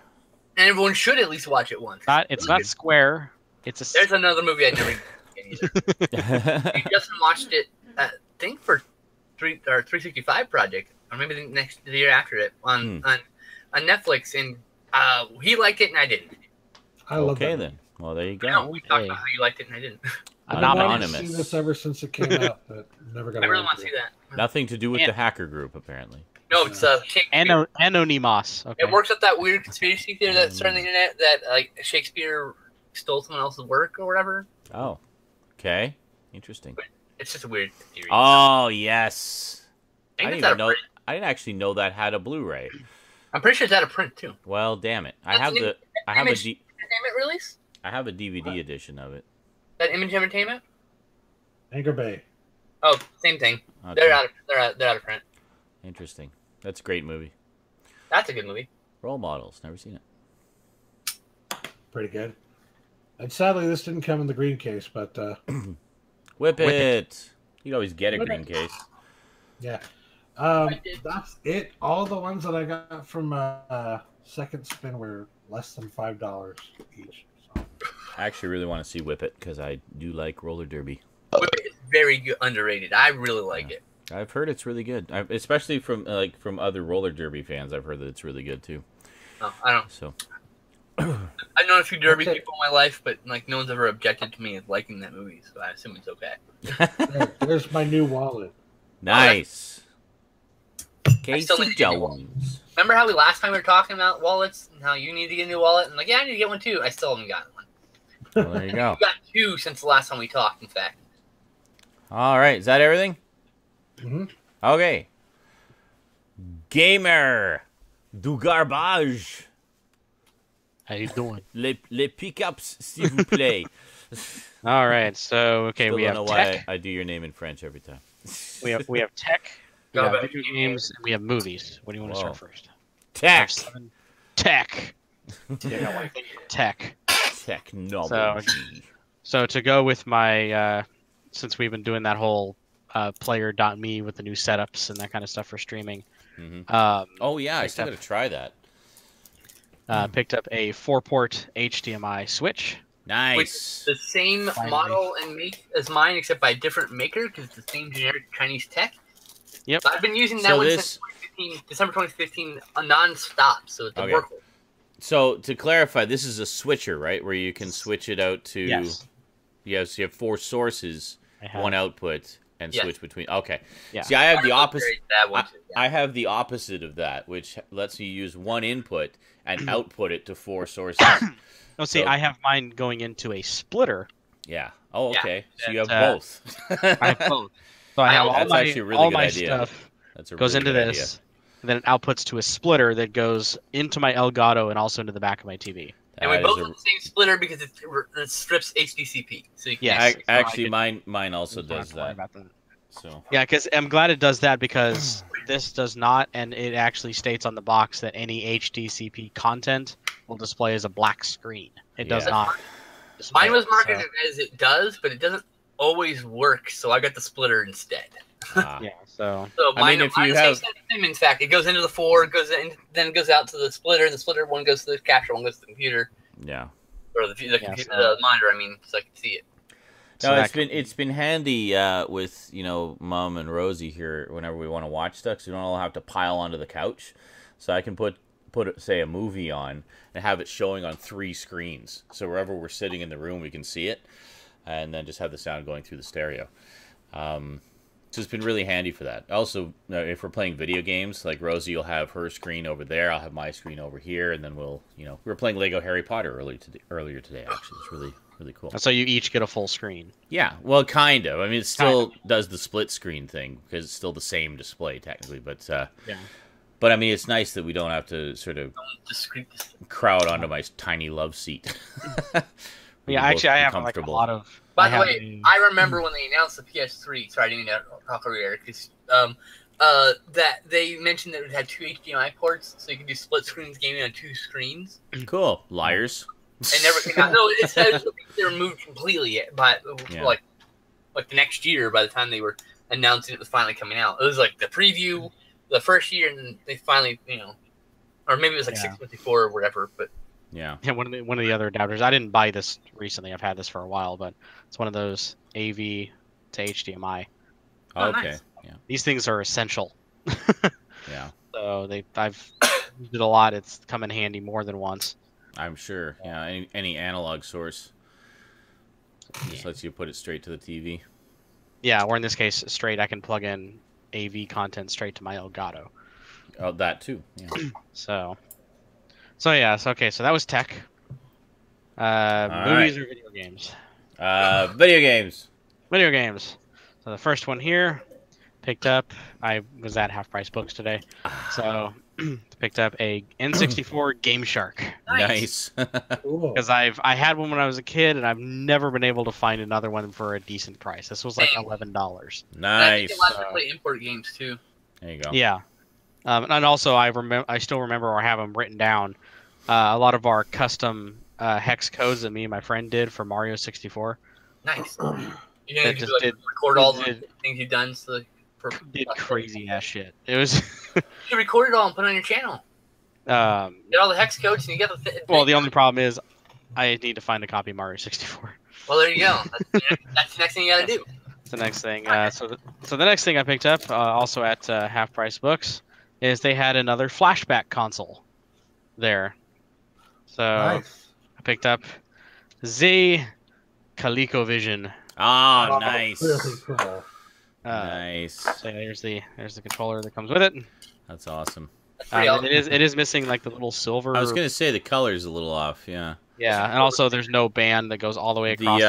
and everyone should at least watch it once. It's not square. It's a. There's another movie I never seen either. You just watched it, I think for 365 Project, or maybe the year after it on Netflix, and he liked it and I didn't. I love Okay that. then. Well, there you No, go. we talked Okay. about how you liked it and I didn't. I've been wanting to Anonymous. see this ever since it came out, but never got I really around want to see that. Nothing to do with Yeah. the hacker group, apparently. No, it's Shakespeare. Anonymous. Okay. It works up that weird conspiracy theory that's on the internet that like Shakespeare stole someone else's work or whatever. Oh, okay. Interesting. It's just a weird theory. Oh, yes. I I think didn't it's out even of know. print. I didn't actually know that had a Blu-ray. I'm pretty sure it's out of print too. Well, damn it. I That's have an the. I have a. Image Entertainment release? I have a DVD edition of it. That Image Entertainment? Anchor Bay. Oh, same thing. Okay. They're out of print. Interesting. That's a great movie. That's a good movie. Role Models. Never seen it. Pretty good. And sadly, this didn't come in the green case, but Whip Whip it. You'd always get a Whip green it. case. yeah. did. That's it. All the ones that I got from Second Spin were less than $5 each. So. I actually really want to see Whip It because I do like roller derby. It's very good, underrated. I really like it. I've heard it's really good, especially from other roller derby fans. I've heard that it's really good too. No, I don't. So I've known a few derby Okay. people in my life, but like no one's ever objected to me liking that movie, so I assume it's okay. There's my new wallet. nice. I Casey still need to get a new wallet. Jones. Remember how last time we were talking about wallets and how you need to get a new wallet? And like, yeah, I need to get one too. I still haven't gotten one. Well, there you go. I've got two since the last time we talked, in fact. All right, is that everything? Mhm. Okay. Gamer du garbage. How you doing? Les pickups, s'il vous plaît. All right. So okay, Still we don't have know tech. why I do your name in French every time. We have tech. We have Garbage. video games, and we have movies. What do you want to start Whoa. first? Tech. Tech. Tech. Technology. So to go with my, since we've been doing that whole player.me with the new setups and that kind of stuff for streaming, Mhm. um, Oh yeah, I Picked still up- gotta try that. picked up a 4-port HDMI switch. Nice. The same Finally. model and make as mine, except by a different maker, because it's the same generic Chinese tech. Yep. But I've been using that So one this- since 2015, December 2015, non-stop, so it's a Okay. workhorse. So to clarify, this is a switcher, right? Where you can switch it out to. Yes. Yes, you have 4 sources, I have. 1 output, and Yes. switch between. Okay. Yeah. See, I have the Very opposite. bad one, too, yeah. I have the opposite of that, which lets you use one input and output it to 4 sources. No, see, So- I have mine going into a splitter. Yeah. Oh, Yeah. okay. So you have That's, both. I have both. So I have all That's my actually a really all good my idea. stuff That's a goes really into good this, and then it outputs to a splitter that goes into my Elgato and also into the back of my TV. Idea. And we That both is have the same splitter because it strips HDCP. So you can Yes. actually, So I mine also don't have does to worry that. about that. So Yeah, because I'm glad it does that because this does not, and it actually states on the box that any HDCP content will display as a black screen. It does Yeah. not. display Mine was it, marketed so- as it does, but it doesn't always work. So I got the splitter instead. Yeah, so So I mine, mean, if mine you is have- same. In fact, it goes into the 4, goes in, then it goes out to the splitter. The splitter one goes to the capture, one goes to the computer, yeah. or the computer, so- the monitor. I mean, so I can see it. No, that it's been handy with Mom and Rosie here whenever we want to watch stuff, so we don't all have to pile onto the couch. So I can put say a movie on and have it showing on 3 screens, so wherever we're sitting in the room we can see it, and then just have the sound going through the stereo. So it's been really handy for that. Also, if we're playing video games, like Rosie will have her screen over there, I'll have my screen over here, and then we'll we were playing Lego Harry Potter earlier today. Actually, it's really cool. so you each get a full screen. Yeah, well, kind of. I mean, it still does the split screen thing because it's still the same display technically, but Yeah. but I mean, it's nice that we don't have to sort of Discreet. crowd onto my tiny love seat. We Yeah, can both actually, I be have like a comfortable. lot of. By I the have way, a- I remember when they announced the PS3. Sorry, I didn't mean to talk over here because that they mentioned that it had 2 HDMI ports, so you could do split screens gaming on 2 screens. Cool, liars. It never came out. No, it said they were moved completely by Yeah. like the next year. By the time they were announcing it was finally coming out, it was like the preview the first year, and then they finally, or maybe it was like Yeah. 654 or whatever. But Yeah. Yeah, one of the other adapters. I didn't buy this recently. I've had this for a while, but it's one of those AV to HDMI. Oh, Okay. nice. Yeah. These things are essential. Yeah. So I've used it a lot. It's come in handy more than once. I'm sure. Yeah. Any analog source just lets you put it straight to the TV. Yeah, or in this case, straight. I can plug in AV content straight to my Elgato. Oh, that too. Yeah. So yeah. So okay. So that was tech. Movies or video games? Video games. Video games. So the first one here, picked up. I was at Half Price Books today, so picked up a N64 Game Shark Nice. Cool. because I had one when I was a kid, and I've never been able to find another one for a decent price. This was like Same. $11. And I think Nice. it allows you to play import games too. There you go. Yeah, and also I still remember or have them written down. A lot of our custom hex codes that me and my friend did for Mario 64 Nice. You That know, just you did- record all the did- things you've done. So did crazy ass shit. It was you record it all and put it on your channel. Get all the hex codes and you get the. well, the only problem is I need to find a copy of Mario 64. Well, there you go. That's the next thing you got to do. It's the next thing. So the next thing I picked up, also at Half Price Books, is they had another flashback console there. So Nice. I picked up the ColecoVision. Ah, nice. Really cool. Nice. So there's the controller that comes with it. That's awesome. That's pretty And awesome. it is missing like the little silver. I was gonna say the color's a little off. Yeah. Yeah, and also there's no band that goes all the way across.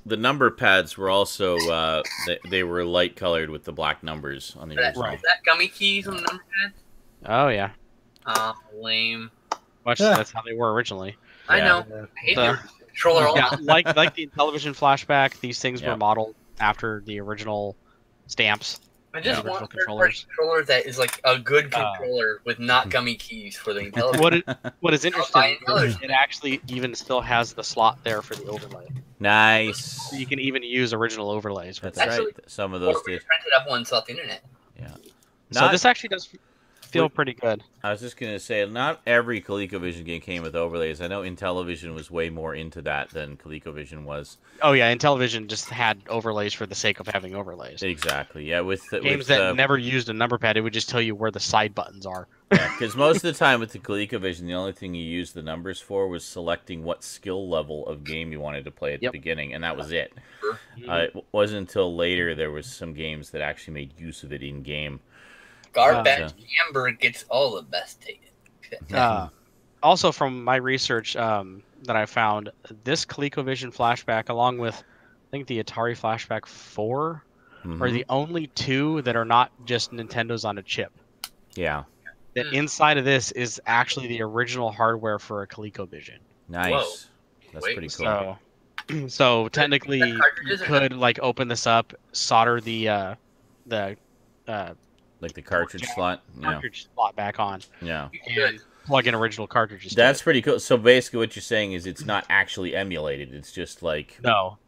The number pads were also they were light colored with the black numbers on the original. Is that gummy keys on the number pad? Oh yeah, Lame. much Yeah. that's how they were originally. I Yeah. know. Yeah. I hate So- the controller. Yeah, like the television flashback, these things Yeah. were modeled after the original stamps. I just Yeah. want a Original third-party controller that is like a good Uh, controller with not gummy keys for the television. What is buy interesting is another. it actually even still has the slot there for the overlay. Nice. So you can even use original overlays with That's it. Actually, right. Some of Or those we did. printed up ones off the internet. So Not- this actually does feel pretty good. I was just gonna say, not every ColecoVision game came with overlays. I know Intellivision was way more into that than ColecoVision was. Oh yeah, Intellivision just had overlays for the sake of having overlays. Exactly. Yeah, with Games that never used a number pad, it would just tell you where the side buttons are. Yeah, because most of the time with the ColecoVision, the only thing you used the numbers for was selecting what skill level of game you wanted to play at the beginning, and that was it. It wasn't until later there was some games that actually made use of it in game. GarbageGamer gets all the best taken. Also, from my research that I found, this ColecoVision flashback, along with I think the Atari Flashback 4, are the only two that are not just Nintendo's on a chip. Yeah. The inside of this is actually the original hardware for a ColecoVision. Nice. Whoa. That's pretty cool. So technically, you could like open this up, solder the like the cartridge slot. Cartridge slot back on. Yeah. And plug in original cartridges. That's pretty cool. So basically, what you're saying is it's not actually emulated. It's just like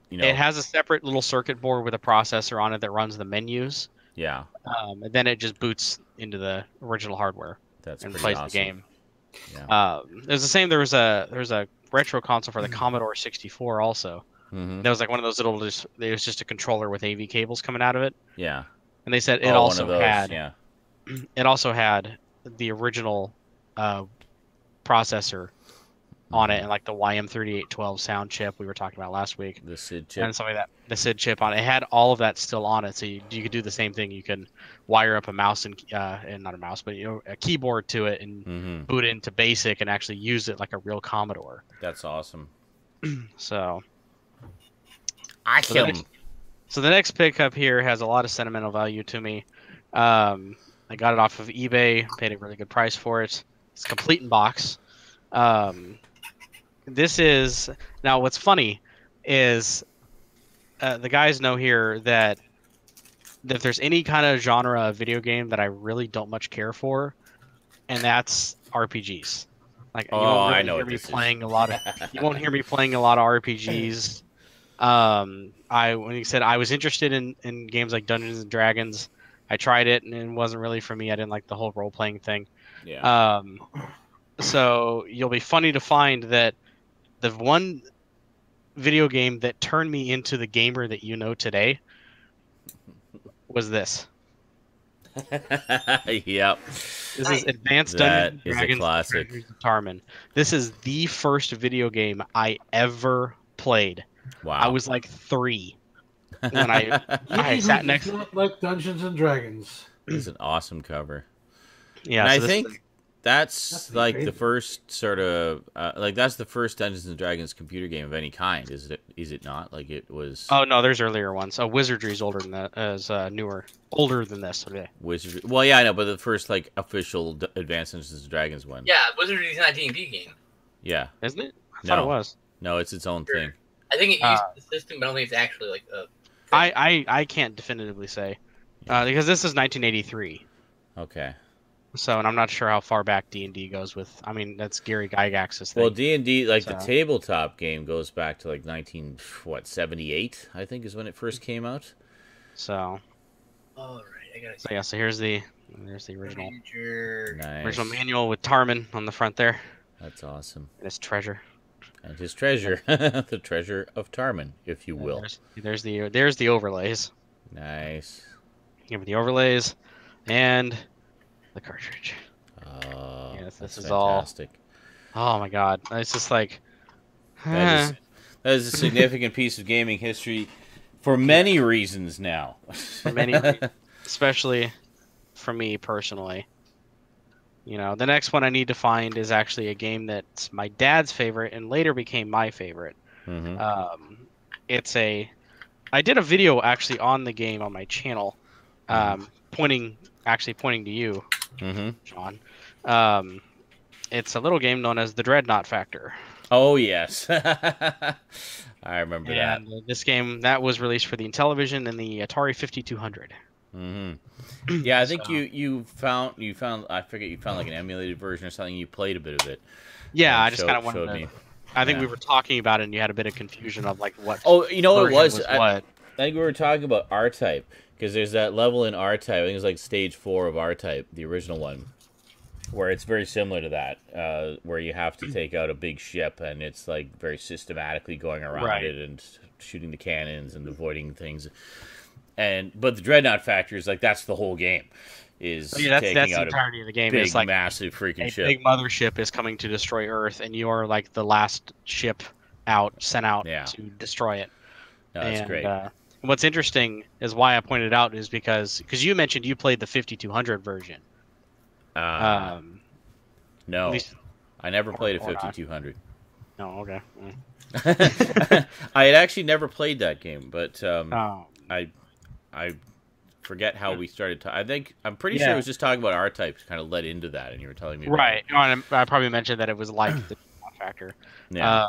it has a separate little circuit board with a processor on it that runs the menus. Yeah. And then it just boots into the original hardware. That's and pretty plays awesome. the game. Yeah. There's the same. There was a retro console for the Commodore 64 also. That was like one of those little. It was just a controller with AV cables coming out of it. Yeah. And they said it also had. It also had the original processor on it, and like the YM3812 sound chip we were talking about last week. The SID chip. And something like that. The SID chip on it. It had all of that still on it, so you could do the same thing. You can wire up a mouse and not a mouse, but a keyboard to it and boot it into BASIC and actually use it like a real Commodore. That's awesome. So the next pickup here has a lot of sentimental value to me. I got it off of eBay, paid a really good price for it. It's complete in box. This is now. What's funny is the guys know here that if there's any kind of genre of video game that I really don't much care for, and that's RPGs. Like you won't really hear me playing a lot of. You won't hear me playing a lot of RPGs. When you said I was interested in games like Dungeons and Dragons, I tried it and it wasn't really for me. I didn't like the whole role playing thing. Yeah. So you'll be funny to find that the one video game that turned me into the gamer that you know today was this. Yep. This is Advanced Dungeons and Dragons: a classic. Adventures of Tarman. This is the first video game I ever played. Wow. I was like 3 when I sat next to like Dungeons and Dragons. It's an awesome cover. Yeah, and I think that's like the first sort of that's the first Dungeons and Dragons computer game of any kind, is it? Is it not? Like it was. Oh no, there's earlier ones. Wizardry's older than that. Older than this. Okay. Wizardry. Well, yeah, I know, but the first like official Advanced Dungeons and Dragons one. Yeah, Wizardry's not a D&D game. Yeah. Isn't it? I thought it was. No, it's its own thing. I think it used the system, but I don't think it's actually like a. I can't definitively say, because this is 1983. Okay. So, and I'm not sure how far back D&D goes with. I mean, that's Gary Gygax's thing. Well, D&D, like the tabletop game, goes back to like 78, I think, is when it first came out. So. All right, I gotta. So yeah, so there's the original. Nice. Original manual with Tarman on the front there. That's awesome. And his treasure. And his treasure, the treasure of Tarman, if you will. There's the overlays. Nice. Give me the overlays, and the cartridge. Oh, yes, this is fantastic. All. Oh my God, it's just like. That is a significant piece of gaming history for many reasons now. For many, especially for me personally. You know, the next one I need to find is actually a game that's my dad's favorite and later became my favorite. I did a video actually on the game on my channel, pointing to you, John. It's a little game known as the Dreadnought Factor. Oh yes, I remember that. This game that was released for the Intellivision and the Atari 5200. Yeah, I think you found I forget, you found like an emulated version or something. You played a bit of it. Yeah, I just kind of wanted to. I think we were talking about it, and you had a bit of confusion of like what. Oh, you know what it was? What? I think we were talking about R-Type, because there's that level in R-Type. I think it was like stage 4 of R-Type, the original one, where it's very similar to that, where you have to take out a big ship, and it's like very systematically going around it and shooting the cannons and avoiding things. But the Dreadnought factor is like that's the whole game. Is that's taking the out entirety of the game. big, It's like massive freaking ship. A big mothership is coming to destroy Earth, and you are like the last ship sent out to destroy it. No, that's great. What's interesting is why I pointed it out is because you mentioned you played the 5200 version. No, I never played a 5200. No, okay. I had actually never played that game, but I forget how we started. I'm pretty sure it was just talking about R-types, kind of led into that, and you were telling me about right. I probably mentioned that it was like the factor. Yeah.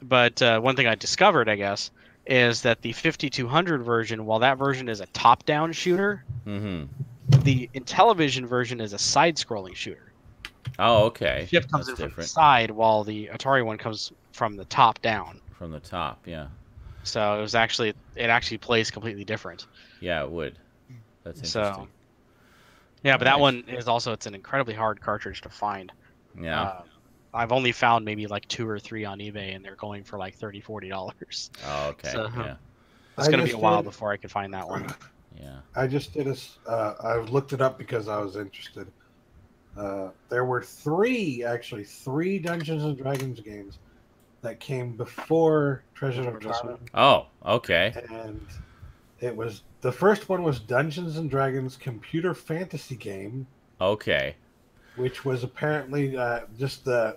But one thing I discovered, I guess, is that the 5200 version, while that version is a top-down shooter, the Intellivision version is a side-scrolling shooter. Oh, okay. The ship comes in from the side, while the Atari one comes from the top down. From the top, yeah. So it actually plays completely different. Yeah, it would. That's interesting. Yeah, but that one is also, it's an incredibly hard cartridge to find. Yeah. I've only found maybe like 2 or 3 on eBay, and they're going for like $30, $40. Oh, okay. So, yeah. It's going to be a while before I can find that one. Yeah. I just did I looked it up because I was interested. There were three Dungeons and Dragons games that came before Treasure of Tarman. Oh, okay. And the first one was Dungeons and Dragons Computer Fantasy Game. Okay. Which was apparently just the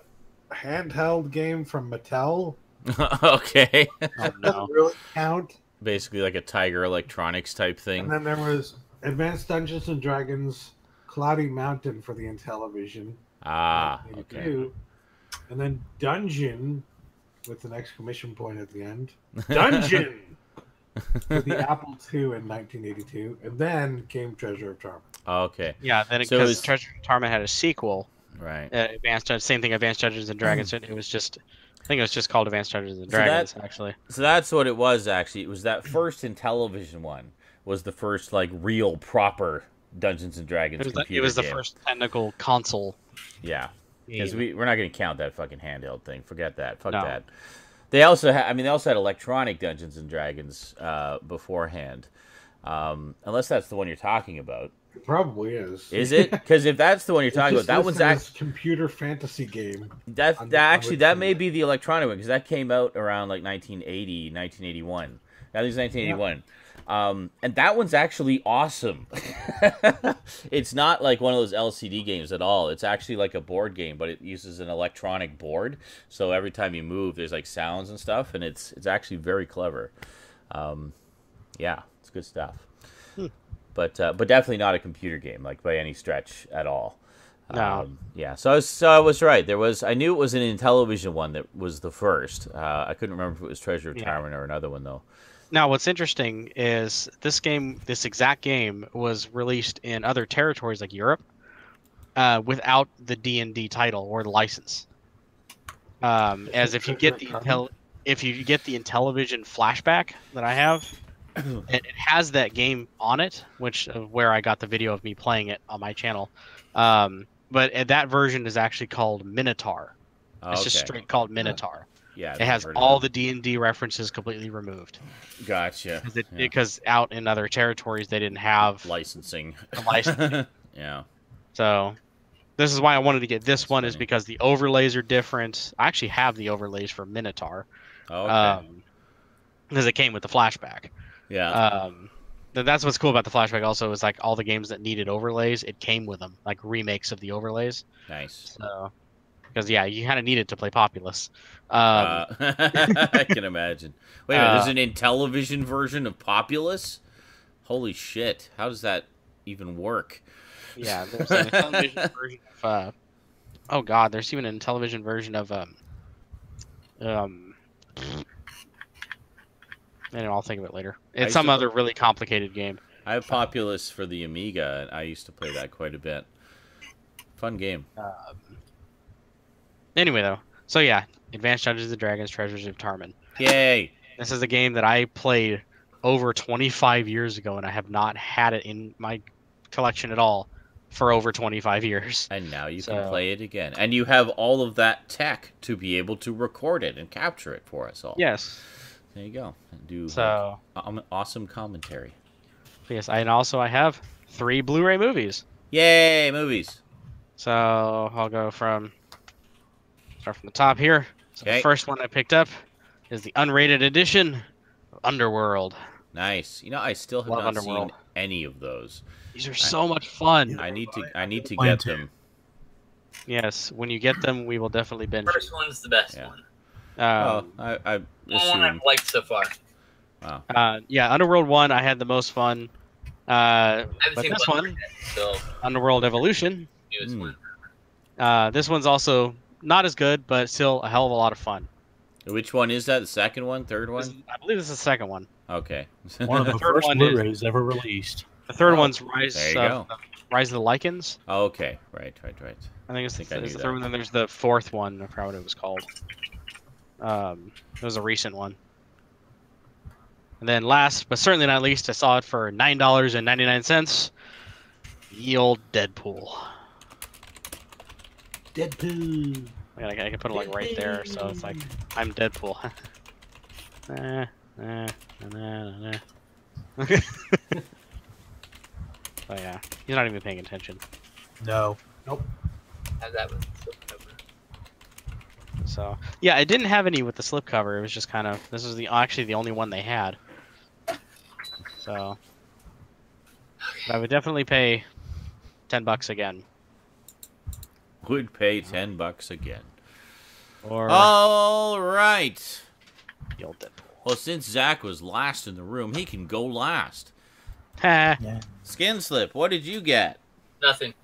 handheld game from Mattel. Okay. Oh, no. Doesn't really count. Basically like a Tiger Electronics type thing. And then there was Advanced Dungeons and Dragons Cloudy Mountain for the Intellivision. Okay. And then Dungeon with an exclamation point at the end. Dungeon! For the Apple II in 1982. And then came Treasure of Tarman. Okay. Yeah, then because Treasure of Tarman had a sequel. Right. Same thing, Advanced Dungeons and Dragons. It was just... I think it was just called Advanced Dungeons and Dragons, actually. So that's what it was, actually. It was that first Intellivision one was the first, like, real, proper Dungeons and Dragons computer game. It was the first technical console. Yeah. Because we're not going to count that fucking handheld thing. Forget that. Fuck that. They also had electronic Dungeons and Dragons beforehand. Unless that's the one you're talking about. It probably is. Is it? Because if that's the one you're talking about, that one's actually computer fantasy game. That may be the electronic one, because that came out around like 1980, 1981. That was 1981. Yeah. And that one's actually awesome. It's not like one of those LCD games at all. It's actually like a board game, but it uses an electronic board. So every time you move, there's like sounds and stuff, and it's actually very clever. Yeah, it's good stuff. But definitely not a computer game, like by any stretch at all. No. Yeah. So I was right. I knew it was an Intellivision one that was the first. I couldn't remember if it was Treasure of Tarman or another one though. Now, what's interesting is this exact game was released in other territories like Europe, without the D&D title or the license. As if you get the Intellivision flashback that I have. It has that game on it, where I got the video of me playing it on my channel. But that version is actually called Minotaur. It's just straight called Minotaur. Yeah, it has all the D&D references completely removed. Gotcha. Because out in other territories they didn't have licensing. Yeah. So this is why I wanted to get this one, is because the overlays are different. I actually have the overlays for Minotaur. Okay. Because it came with the flashback. Yeah. That's what's cool about the flashback also, is like all the games that needed overlays, it came with them, like remakes of the overlays. Nice. So, because you kind of needed to play Populous. I can imagine. Wait a minute, there's an Intellivision version of Populous? Holy shit. How does that even work? Yeah, there's an Intellivision version of oh god, there's even an Intellivision version of anyway, I'll think of it later. It's some other really complicated game. I have Populous for the Amiga, and I used to play that quite a bit. Fun game. Anyway, though. So, yeah. Advanced Dungeons & Dragons Treasures of Tarman. Yay! This is a game that I played over 25 years ago, and I have not had it in my collection at all for over 25 years. And now you can play it again. And you have all of that tech to be able to record it and capture it for us all. Yes. There you go. And do awesome commentary. Yes, and also I have 3 Blu-ray movies. Yay, movies. So I'll start from the top here. So Okay. The first one I picked up is the unrated edition of Underworld. Nice. You know, I still have not seen any of those. These are so much fun. I need to get them. Yes, when you get them, we will definitely binge. The first one's the best one. I The one assume. I've liked so far. Wow. Yeah, Underworld 1, I had the most fun. I haven't But seen this one one, yet, so Underworld Evolution, newest one. this one's also not as good, but still a hell of a lot of fun. Which one is that? The second one? Third one? I believe this is the second one. Okay. One of the third first one Blu-rays ever released. The third one's Rise There you go. Rise of the Lycans. Okay. Right. I think it's I the knew third that. one. Then there's the fourth one. I forgot what it was called. It was a recent one. And then last, but certainly not least, I saw it for $9.99. Ye old Deadpool. Deadpool. I can put it like right there, so it's like I'm Deadpool. Oh yeah, he's not even paying attention. No. Have that with the slipcover. So yeah, I didn't have any with the slipcover. It was just kind of actually the only one they had. So but I would definitely pay $10 again. Would pay $10 again. Or All right. the old Deadpool. Well, since Zach was last in the room, he can go last. Ha! Yeah. Skin Slip, what did you get? Nothing.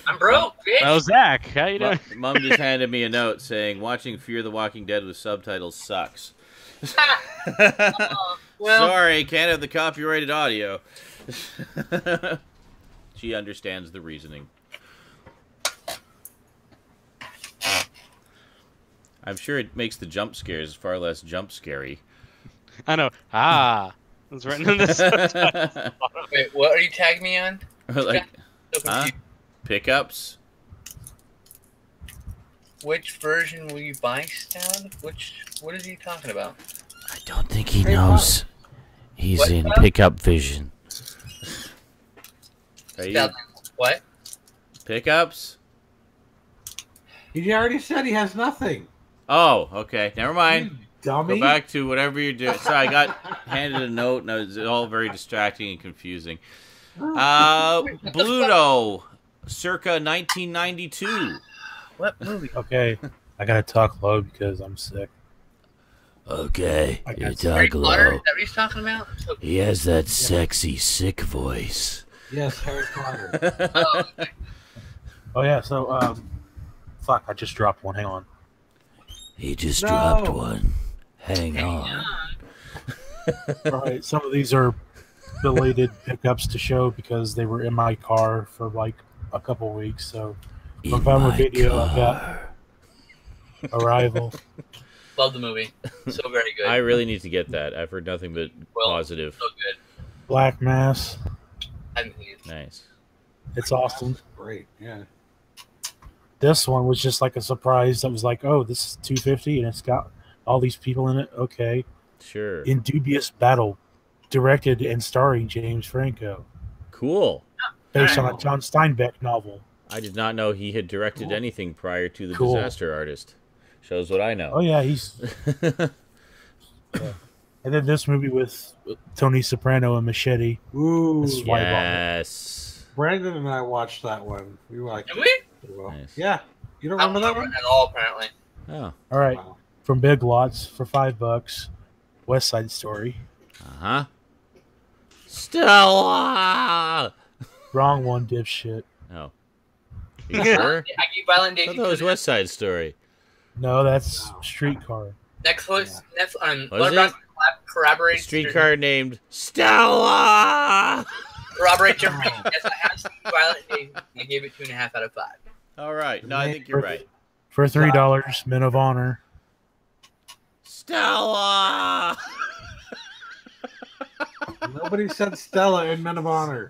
I'm broke, bitch. Oh, Zach, how you doing? Mom just handed me a note saying, watching Fear the Walking Dead with subtitles sucks. Well, Sorry, can't have the copyrighted audio. She understands the reasoning. I'm sure it makes the jump scares far less jump scary. I know. It's written in the subtitles. wait, what are you tagging me on? Like, So confused. pickups? Which version will you buy, Stab? What is he talking about? I don't think he knows. He's What? in pickup vision. Are you Stab, what? pickups? He already said he has nothing. Oh, okay. Never mind. You dummy. Go back to whatever you're doing. Sorry, I got handed a note, and it was all very distracting and confusing. Bluto, circa 1992. What movie? Okay, I gotta talk low because I'm sick. Okay, I you got Harry talk Potter? Is low. that what he's talking about? So, He has that sexy, sick voice. Yes, Harry Potter. oh, Oh yeah, so fuck, I just dropped one. Hang on. He just No. dropped one. Hang on. All right, some of these are belated pickups to show because they were in my car for like a couple weeks. So In November my video, I car. got Arrival. love the movie. So very good. I really need to get that. I've heard nothing but Well, positive. So good. Black Mass. I haven't seen it. Nice. It's awesome. Great. Yeah. This one was just like a surprise. That was like, oh, this is 250 and it's got all these people in it. Okay. Sure. In Dubious Battle, directed and starring James Franco, Cool. based on a John Steinbeck novel. I did not know he had directed anything prior to The Cool. Disaster Artist. Shows what I know. Oh yeah, he's. And then this movie with Tony Soprano and Machete. Ooh. This is why I bought it. Yes. Brandon and I watched that one. We liked Did it we? pretty well. Nice. Yeah. You don't I don't remember remember that it at all, apparently. Oh. All right, one? Wow. from Big Lots for $5. West Side Story. Uh-huh. Stella! Wrong one, dipshit. Oh. You sure? I keep Violent I Day. thought that was West Side Story. No, that's Streetcar. Netflix. Was Letterboxd it? corroborates. Streetcar named Stella! Corroborate your rating. Yes, I have seen Violent Day. I gave it 2.5 out of 5. All right. No, I think you're right. For $3, Men of Honor. Stella! Nobody said Stella in Men of Honor.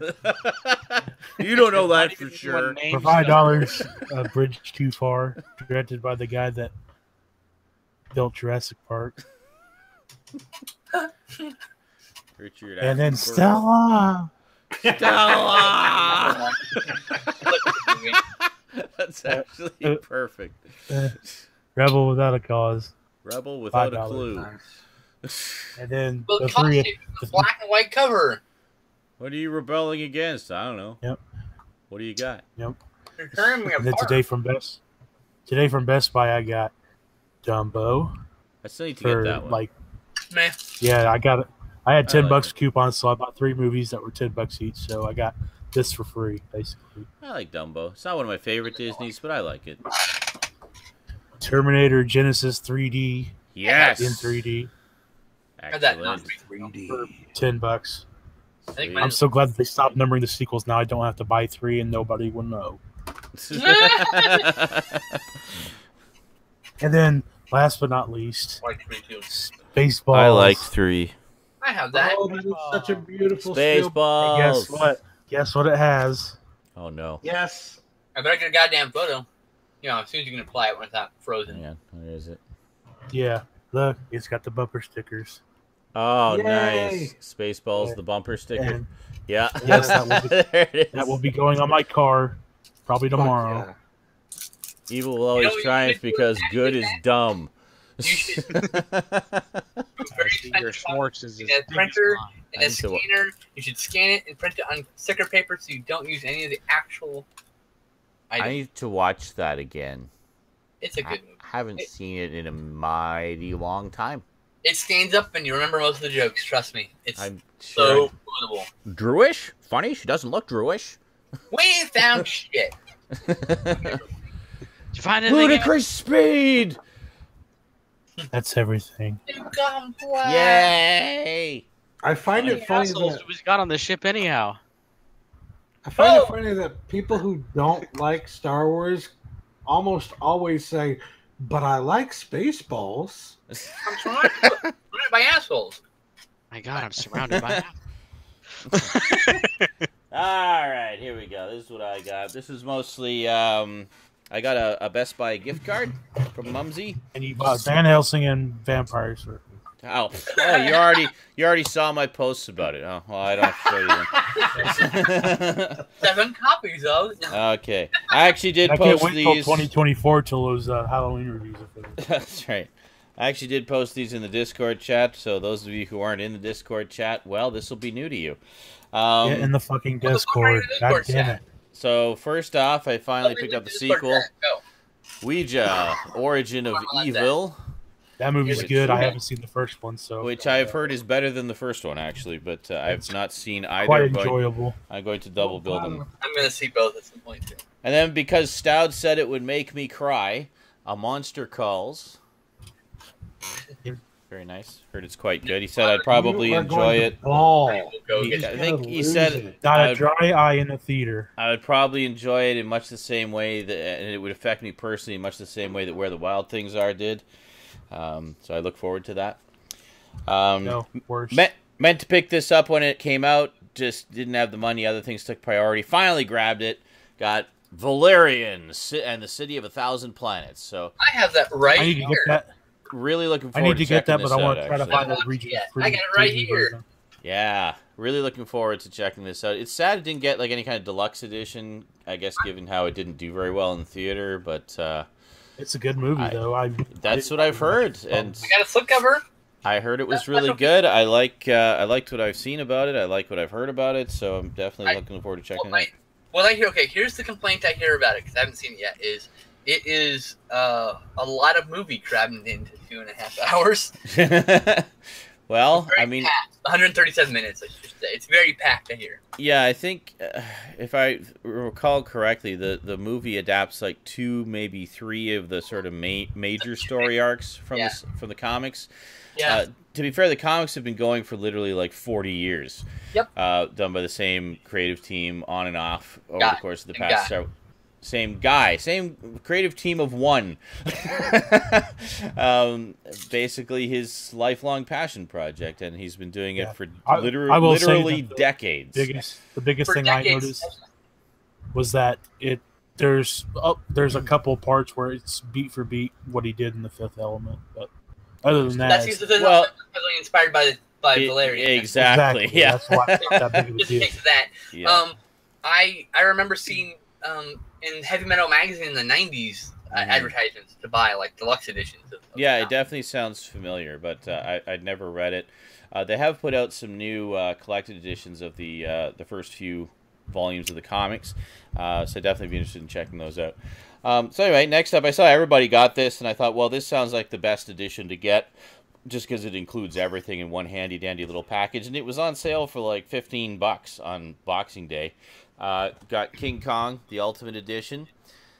You don't know that for sure. For $5, Bridge Too Far, directed by the guy that built Jurassic Park. Richard And then Attenborough. Stella. Stella! That's actually perfect. Rebel Without a Cause. Rebel Without a $5. Clue. And then Well, the the costume, three. the black and white cover. What are you rebelling against? I don't know. Yep. What do you got? Yep. You're tearing me And then apart. today from Best Buy, I got Dumbo. I still need to For get that one. like, Man, yeah, I got it. I had $10 like it. coupons, so I bought 3 movies that were $10 each. So I got this for free, basically. I like Dumbo. It's not one of my favorite Disneys, but I like it. Terminator Genesis 3D Yes. in 3D had that not Excellent. for $10. I think Sweet. mine I'm so glad that they stopped numbering the sequels. Now I don't have to buy 3, and nobody will know. And then, last but not least, Like me too. Spaceballs. I liked 3. I have that. Oh, that is such a beautiful steel. Spaceballs. Guess what? Guess what it has? Oh no. Yes. I better get a goddamn photo. You know, as soon as you can apply it when it's not frozen. Hang on. Where is it? Yeah, look, it's got the bumper stickers. Oh, Yay. nice. Spaceballs, Yeah. the bumper sticker. And Yeah. Yes, that will be- There it is. that will be going on my car probably Fuck tomorrow. yeah. Evil will always what you triumph should do because is good is dumb. You should I very see your expensive Schwartz is in as a big as printer mine. and a I need to wa- scanner. You should scan it and print it on sticker paper so you don't use any of the actual I items. need to watch that again. It's a I good movie. haven't seen it in a mighty long time. It stands up and you remember most of the jokes. Trust me. It's I'm so sure. quotable. Druish? Funny, she doesn't look Druish. We ain't found shit. Did you find anything? Ludicrous speed! That's everything. You come fly. Yay! I find it funny Assholes that we got on the ship anyhow. I find Oh! it funny that people who don't like Star Wars almost always say, "But I like Spaceballs." I'm trying to surrounded by assholes. My God, I'm surrounded by. Alright, here we go. This is what I got. This is mostly, I got a Best Buy gift card from Mumsy. And you bought Van Helsing and Vampire Surfers. Oh, you already saw my posts about it. Oh, well, I don't have to show you them. 7 copies of. Okay. I actually did I can't post wait till these. 2024 till those Halloween reviews are finished. That's right. I actually did post these in the Discord chat, so those of you who aren't in the Discord chat, well, this will be new to you. Get in the fucking What the fuck are you Discord. in the God Discord damn chat? it. So, first off, I finally picked up the sequel, Go. Ouija, Origin of Evil, That movie's Which- good. I haven't seen the first one, so which I've heard is better than the first one, actually, but I've not seen either. quite but enjoyable. I'm going to double build them. I'm gonna see both at some point too. And then, because Stout said it would make me cry, A Monster Calls. Very nice. Heard it's quite good. He said I'd probably You are enjoy going to it. Ball. I will go He- get I it. think he Lose said it. Not I a would- dry eye in the theater. I would probably enjoy it in much the same way that, and it would affect me personally in much the same way that Where the Wild Things Are did. So I look forward to that. No, worse. Meant to pick this up when it came out, just didn't have the money. Other things took priority. Finally grabbed it. Got Valerian and the City of 1,000 Planets. So I have that right I need to here. get that. really looking I forward need to get checking that, but this I want out, to try to actually. find that Yeah, region. I got it right here. version. Yeah, really looking forward to checking this out. It's sad it didn't get like any kind of deluxe edition, I guess, given how it didn't do very well in the theater. But It's a good movie, though. that's what I've heard, and I got a slipcover. I heard it was really good. I liked what I've seen about it. I like what I've heard about it. So I'm definitely looking forward to checking it out. What I hear, okay, here's the complaint I hear about it because I haven't seen it yet. It is a lot of movie crammed into 2.5 hours. Well, Very I mean, packed. 137 minutes. I should say. It's very packed. I hear. yeah, I think if I recall correctly, the movie adapts like 2, maybe 3 of the sort of major story arcs from from the comics. Yeah. To be fair, the comics have been going for literally like 40 years. Yep. Done by the same creative team on and off over the course of the past same guy, same creative team of one. Basically, his lifelong passion project, and he's been doing it for I will say literally that decades. The biggest For thing decades. I noticed was that there's a couple parts where it's beat for beat what he did in The Fifth Element, but other than that, That seems to be well, heavily inspired by Valerian. Exactly. Yeah. That's why it's not that big of a Just deal. take that. Yeah. I remember seeing in Heavy Metal magazine in the '90s advertisements to buy like deluxe editions. Of Yeah, the it definitely sounds familiar, but I'd never read it. They have put out some new collected editions of the first few volumes of the comics, so definitely be interested in checking those out. So anyway, next up, I saw everybody got this, and I thought, well, this sounds like the best edition to get, just because it includes everything in one handy-dandy little package, and it was on sale for like $15 on Boxing Day. Got King Kong, the Ultimate Edition.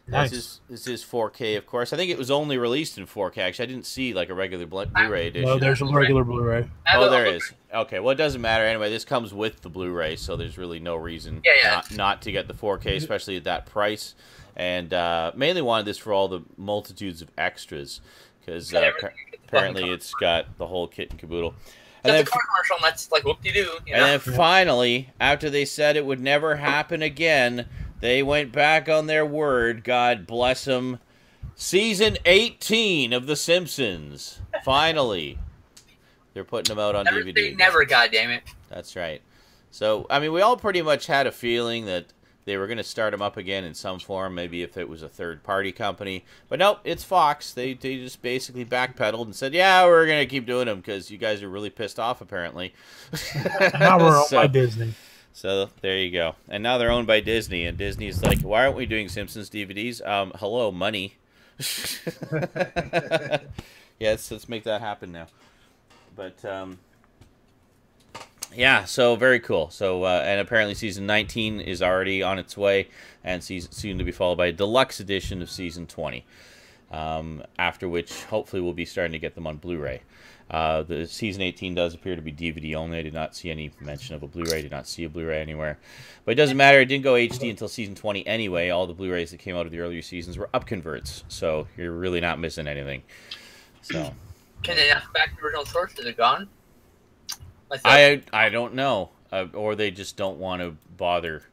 Nice. This is 4K, of course. I think it was only released in 4K. Actually, I didn't see like a regular Blu-ray edition. No, there's a regular Blu-ray. Oh, there is. Okay, well, it doesn't matter. Anyway, this comes with the Blu-ray, so there's really no reason not to get the 4K, especially at that price. And mainly wanted this for all the multitudes of extras, because apparently it's got the whole kit and caboodle. And That's a car commercial, and that's like whoop-de-doo. And then finally, after they said it would never happen again, they went back on their word. God bless them. Season 18 of The Simpsons. Finally. They're putting them out on Never DVD. say never, goddammit. That's right. So, I mean, we all pretty much had a feeling that they were going to start them up again in some form, maybe if it was a third-party company. But nope, it's Fox. They just basically backpedaled and said, yeah, we're going to keep doing them because you guys are really pissed off, apparently. Now we're owned by Disney. So there you go. And now they're owned by Disney, and Disney's like, why aren't we doing Simpsons DVDs? Hello, money. Yeah, let's make that happen now. But, yeah, so very cool. So, and apparently season 19 is already on its way, and soon to be followed by a deluxe edition of season 20. After which, hopefully, we'll be starting to get them on Blu-ray. The season 18 does appear to be DVD only. I did not see any mention of a Blu-ray. Did not see a Blu-ray anywhere. But it doesn't matter. It didn't go HD until season 20 anyway. All the Blu-rays that came out of the earlier seasons were upconverts, so you're really not missing anything. So, can they not back to the original source? Is it gone? I don't know, or they just don't want to bother.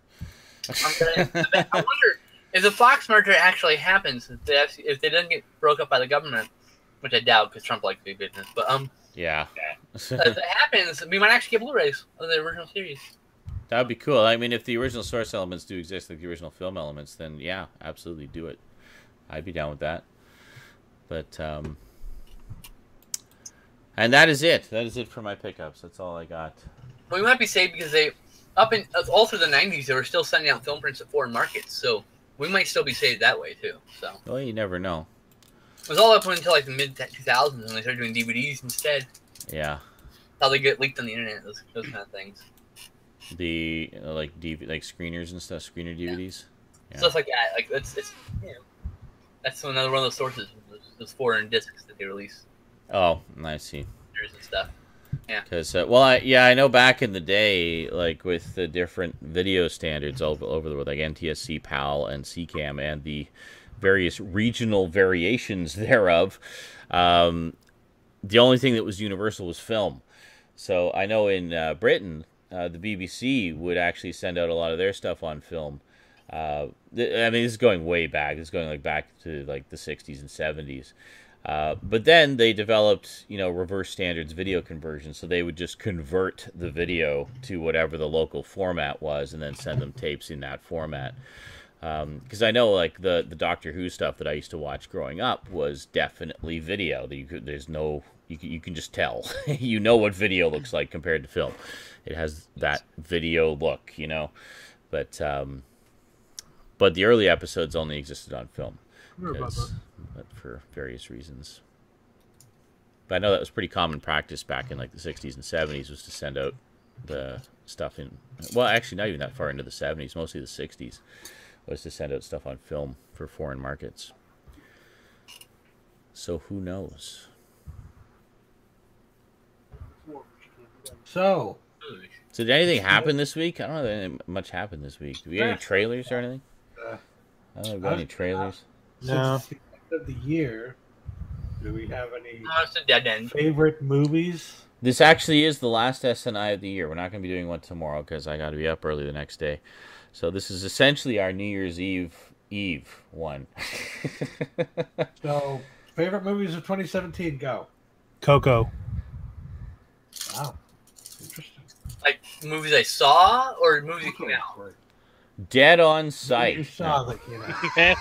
I wonder if the Fox merger actually happens. If they didn't get broke up by the government, which I doubt because Trump likes big business. But yeah, if it happens, we might actually get Blu-rays of the original series. That would be cool. I mean, if the original source elements do exist, like the original film elements, then yeah, absolutely do it. I'd be down with that. But and that is it. That is it for my pickups. That's all I got. Well, we might be safe because they all through the '90s they were still sending out film prints at foreign markets, so we might still be saved that way too. So well, you never know. It was all up until like the mid 2000s when they started doing DVDs instead. Yeah. How they get leaked on the internet, those kind of things. The like screeners and stuff, screener DVDs. Yeah. Stuff like that. Like it's that's another one of those sources. Those foreign discs that they release. Oh, I see. And stuff. Yeah. Because I know back in the day, like with the different video standards all over the world, like NTSC, PAL, and CCAM, and the various regional variations thereof, the only thing that was universal was film. So I know in Britain, the BBC would actually send out a lot of their stuff on film. I mean, this is going way back. This is going back to like the 60s and 70s. But then they developed, reverse standards video conversion. So they would just convert the video to whatever the local format was and then send them tapes in that format. Because I know, like, the Doctor Who stuff that I used to watch growing up was definitely video. You can just tell. You know what video looks like compared to film. It has that video look, But the early episodes only existed on film. But for various reasons. But I know that was pretty common practice back in, like, the 60s and 70s was to send out the stuff in... Well, actually, not even that far into the 70s. Mostly the 60s. Was to send out stuff on film for foreign markets. So who knows? So did anything happen this week? I don't know that much happened this week. Do we get any trailers or anything? I don't got any trailers. No. Since it's the end of the year, do we have any Oh, it's a dead end. favorite movies? This actually is the last SNI of the year. We're not going to be doing one tomorrow because I got to be up early the next day. So this is essentially our New Year's Eve one. So, favorite movies of 2017, go. Coco. Wow. Interesting. Like movies I saw or movies that came out. Dead on You sight. saw that, you know. Okay,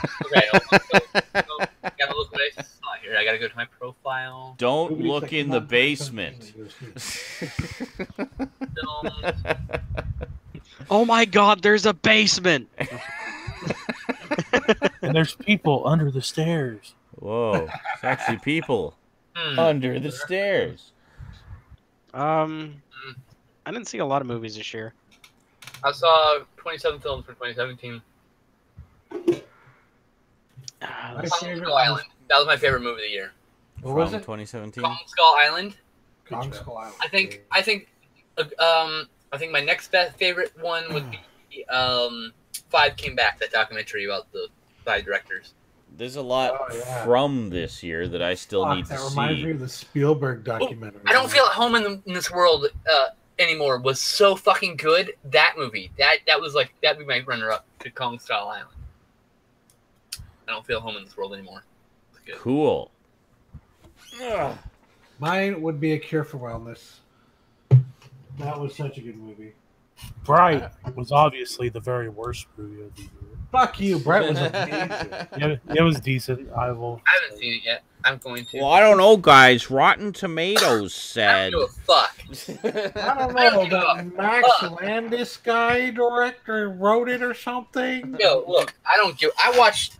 gotta look what I saw here. I gotta go to my profile. Don't Movies look that in came the out in basement. 2017. Films. Oh my God, there's a basement. And there's people under the stairs. Whoa. It's actually people Hmm. under the stairs. I didn't see a lot of movies this year. I saw 27 films for 2017. My Let's- favorite Skull Island. That was my favorite movie of the year. What was From it? 2017. Kong Skull Island. Kong Skull Island. I think my next best favorite one would be Five Came Back, that documentary about the 5 directors. There's a lot Oh, yeah. from this year that I still Fuck, need to that reminds me see. of the Spielberg documentary. I don't feel at home in this world anymore. Was so fucking good. That movie. That was like that'd be my runner up to Kong Skull Island. I don't feel at home in this world anymore. It's good. Cool. Ugh. Mine would be A Cure for Wellness. That was such a good movie. Bright was obviously the very worst movie of the year. Fuck you, Brett was amazing. Yeah, it was decent. I will. I haven't seen it yet. I'm going to. Well, I don't know, guys. Rotten Tomatoes I don't said. give a fuck. I don't I don't know, give a that Max Landis guy director wrote it or something. Yo, look, I don't give. I watch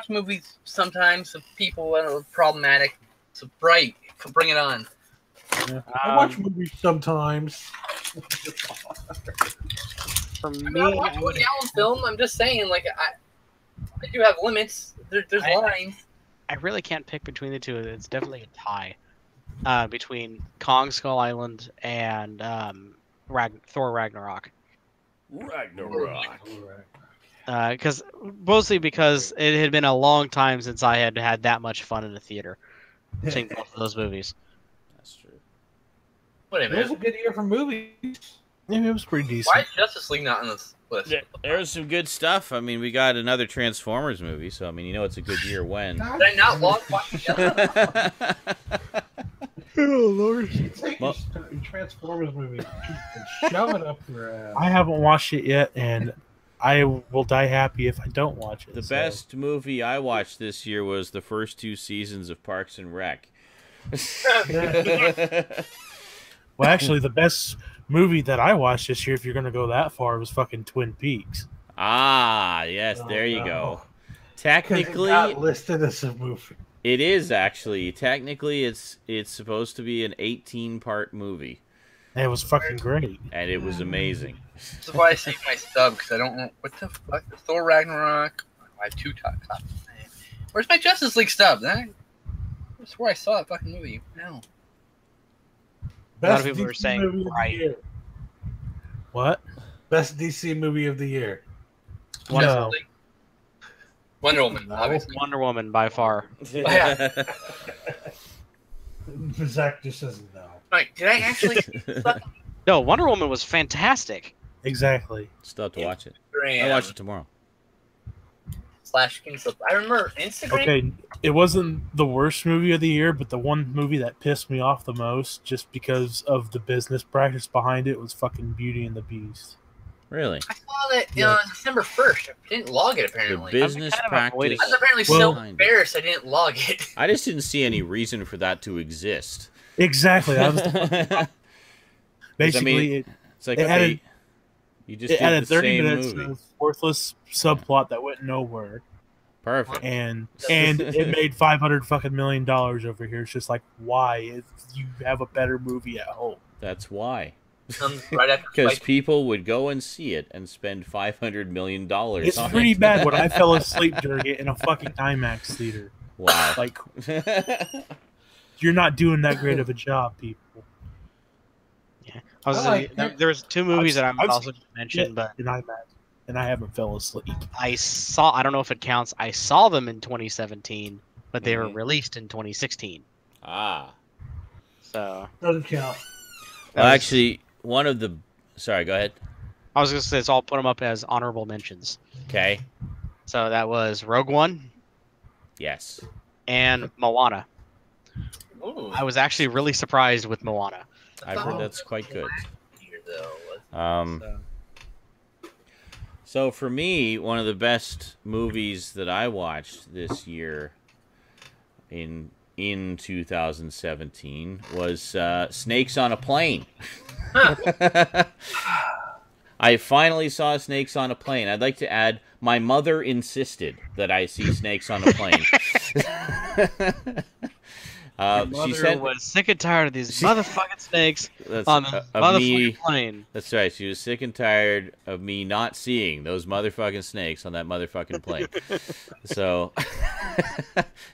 movies sometimes of people that are problematic. So Bright, bring it on. I watch movies sometimes. For I me, mean, I watch Woody Allen film. I'm just saying, like I do have limits. There's lines. I really can't pick between the two. It's definitely a tie between Kong Skull Island and Thor Ragnarok. Ragnarok. Mostly because it had been a long time since I had had that much fun in the theater seeing both of those movies. That's true. Wait a It was a minute. good year for movies. Yeah, it was pretty decent. Why is Justice League not on this list? There's some good stuff. I mean, we got another Transformers movie, so I mean, you know, it's a good year when. Did I not watch together? Oh Lord! Take your Transformers movie and shove it up your ass. I haven't watched it yet, and I will die happy if I don't watch it. The so. best movie I watched this year was the first 2 seasons of Parks and Rec. Well, actually, the best movie that I watched this year, if you're going to go that far, was fucking Twin Peaks. Ah, yes, Oh, there you no. go. 'Cause it Technically, got listed as a movie. it is actually. Technically, it's supposed to be an 18-part movie, And it was fucking great. and it was amazing. This is why I saved my stub, because I don't know what the fuck. Thor Ragnarok. I have 2 copies. Where's my Justice League stub? I swear I saw that fucking movie. No. A lot of Best people were DC saying movie of the right. year. What? Best DC movie of the year. No. Justice League. Wonder Woman, No. obviously. Wonder Woman by far. Yeah. Zach just says no. Wait, did I actually? No, Wonder Woman was fantastic. Exactly. Still have to watch it. Instagram I'll watch it tomorrow. / King Slip. I remember Instagram. Okay, it wasn't the worst movie of the year, but the one movie that pissed me off the most, just because of the business practice behind it, was fucking Beauty and the Beast. Really? I saw that Yeah. December 1st. I didn't log it The apparently. business kind of practice. avoiding I was apparently Well- so embarrassed I didn't log it. I just didn't see any reason for that to exist. Exactly. That was basically mean, it. It's like, It okay, added- you just It did added the 30 same minutes movie. of worthless subplot that went nowhere, Perfect. and it made $500 million over here. It's just like, why? If you have a better movie at home. That's why. Comes right after Because Spike. people would go and see it and spend $500 million It's on pretty it. bad when I fell asleep during it in a fucking IMAX theater. Wow. Like, you're not doing that great of a job, people. I was I like it. there's 2 movies that I'm I've also seen going to mention, Shit but in IMAX, and I haven't fell asleep. I don't know if it counts. I saw them in 2017, but they were released in 2016. Ah. So Doesn't count. Well, actually, one of the... Sorry, go ahead. I was going to say, so I'll put them up as honorable mentions. Okay. So that was Rogue One Yes. and Moana. Ooh. I was actually really surprised with Moana. I've heard that's quite good. So. So for me, one of the best movies that I watched this year in 2017 was Snakes on a Plane. I finally saw Snakes on a Plane. I'd like to add, my mother insisted that I see Snakes on a Plane. She was sick and tired of these motherfucking snakes on the motherfucking plane. That's right. She was sick and tired of me not seeing those motherfucking snakes on that motherfucking plane. So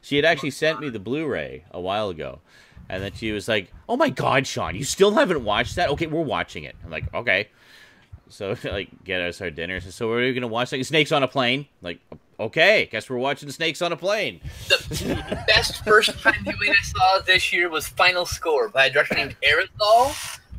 she had actually sent me the Blu-ray a while ago. And then she was like, "Oh my God, Sean, you still haven't watched that? Okay, we're watching it." I'm like, "Okay." So, like, get us our dinner. So, we're going to watch like, Snakes on a Plane. Like, okay, guess we're watching Snakes on a Plane. The best first-time viewing I saw this year was Final Score by a director named Aerosol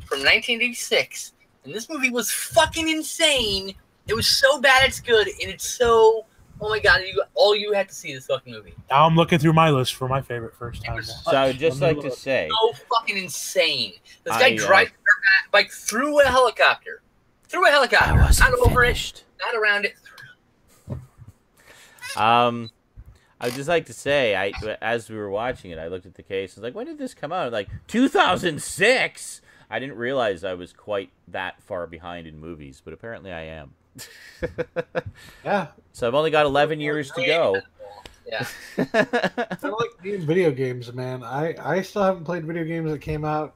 from 1986. And this movie was fucking insane. It was so bad it's good, and it's so... Oh my God, all you had to see this fucking movie. Now I'm looking through my list for my favorite first time. So I would just like to say... So fucking insane. This guy drives their bike through a helicopter. Through a helicopter. Not over it. Not around it. I would just like to say, as we were watching it, I looked at the case. I was like, when did this come out? Like, 2006? I didn't realize I was quite that far behind in movies, but apparently I am. Yeah. So I've only got 11 years to go. Yeah. I like playing video games, man. I still haven't played video games that came out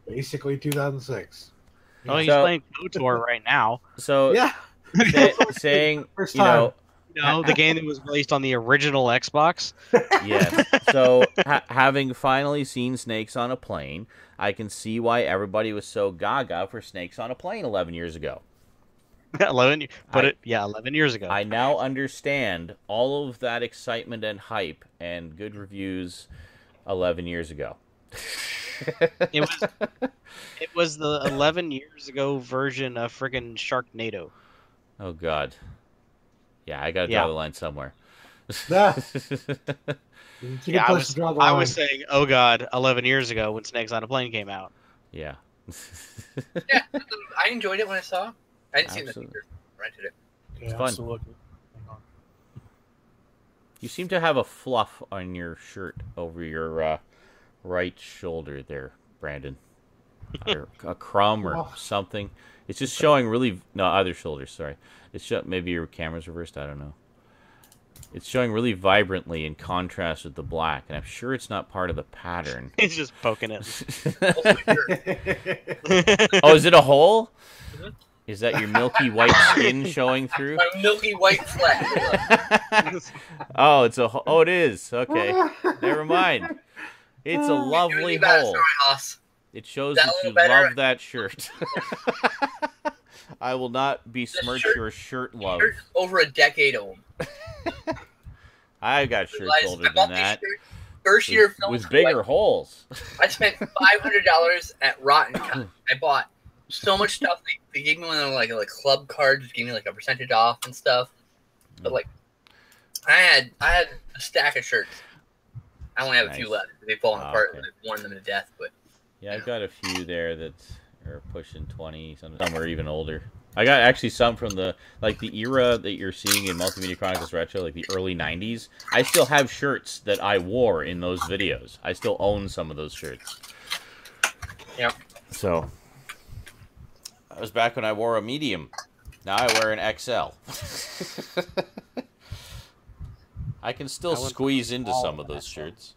basically 2006. Oh, he's playing KOTOR right now. So yeah, saying First you know, the game that was released on the original Xbox. Yes. So having finally seen Snakes on a Plane, I can see why everybody was so gaga for Snakes on a Plane 11 years ago. 11 years ago. I now understand all of that excitement and hype and good reviews 11 years ago. It was the 11 years ago version of friggin' Sharknado. Oh God. Yeah, I gotta draw the line somewhere. Yeah. I was saying, oh God, 11 years ago when Snakes on a Plane came out. Yeah. Yeah, I enjoyed it when I saw it. I didn't see it in the theater. Rented it. It's fun. You seem to have a fluff on your shirt over your right shoulder there, Brandon. Or a crumb or something. It's just showing really... No, other shoulder, sorry. It's maybe your camera's reversed, I don't know. It's showing really vibrantly in contrast with the black, and I'm sure it's not part of the pattern. He's just poking it. Oh, is it a hole? Mm-hmm. Is that your milky white skin showing through? My milky white flesh. Oh, it's a... Oh, it is. Okay. Never mind. It's a lovely hole. It shows that you love that shirt. I will not besmirch your shirt love. Over a decade old. I got shirts older than that. First year of film with bigger holes. I spent $500 at Rotten. I bought so much stuff. They gave me one of like club cards, gave me like a percentage off and stuff. But like, I had a stack of shirts. I only have a few left. They've fallen apart. Okay. I've worn them to death. But yeah, I've got a few there that are pushing 20. Some are even older. I got actually some from the era that you're seeing in Multimedia Chronicles Retro, like the early 90s. I still have shirts that I wore in those videos. I still own some of those shirts. Yep. So, that was back when I wore a medium. Now I wear an XL. I can still squeeze into some of those shirts.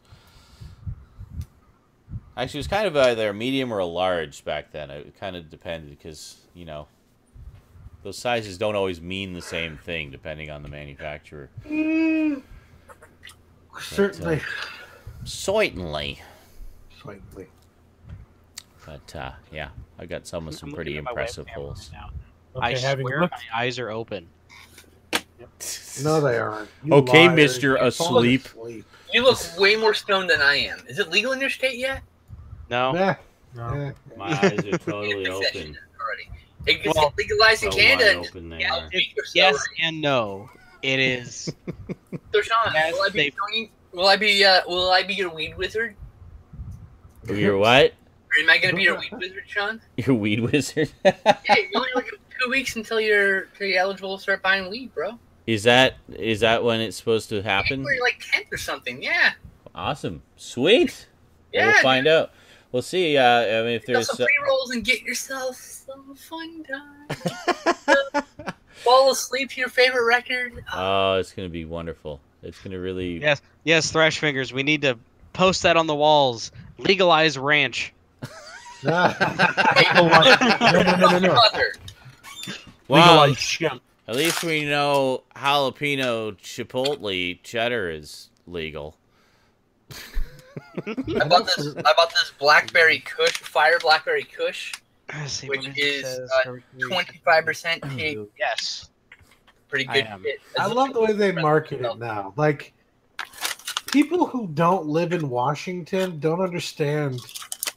Actually, it was kind of either a medium or a large back then. It kind of depended because, you know, those sizes don't always mean the same thing depending on the manufacturer. Certainly. Certainly. Certainly. But, yeah, I got some with some pretty impressive holes. I having swear looked, my eyes are open. No, they aren't. You Okay, liar. Mr. You're falling Asleep. asleep. You look way more stoned than I am. Is it legal in your state yet? No. Nah. no. My eyes are You totally need a concession open. already. It gets Well, legalized in So Canada wide in just open they a are. week or so. Yes right? and no. It is. So Sean, Yes, will I be they- joining? Will I be your weed wizard? You're what? Or am I going to be your weed wizard, Sean? You're a weed wizard? Hey, you only like 2 weeks until you're eligible to start buying weed, bro. Is that when it's supposed to happen? January like 10th or something. Yeah. Awesome. Sweet. Yeah. We'll find out. We'll see. I mean, if Get there's some pre-rolls and get yourself some fun time. Fall asleep to your favorite record. Oh, it's gonna be wonderful. It's gonna really. Yes, Thrash Fingers. We need to post that on the walls. Legalize ranch. No. Mother. Well, Legalize shit. at least we know jalapeno chipotle cheddar is legal. I bought this blackberry Kush, fire blackberry Kush, Let's see which what it is says. 25% take. Yes. Pretty I good. am. Shit. I love the way they market it now. Like, people who don't live in Washington don't understand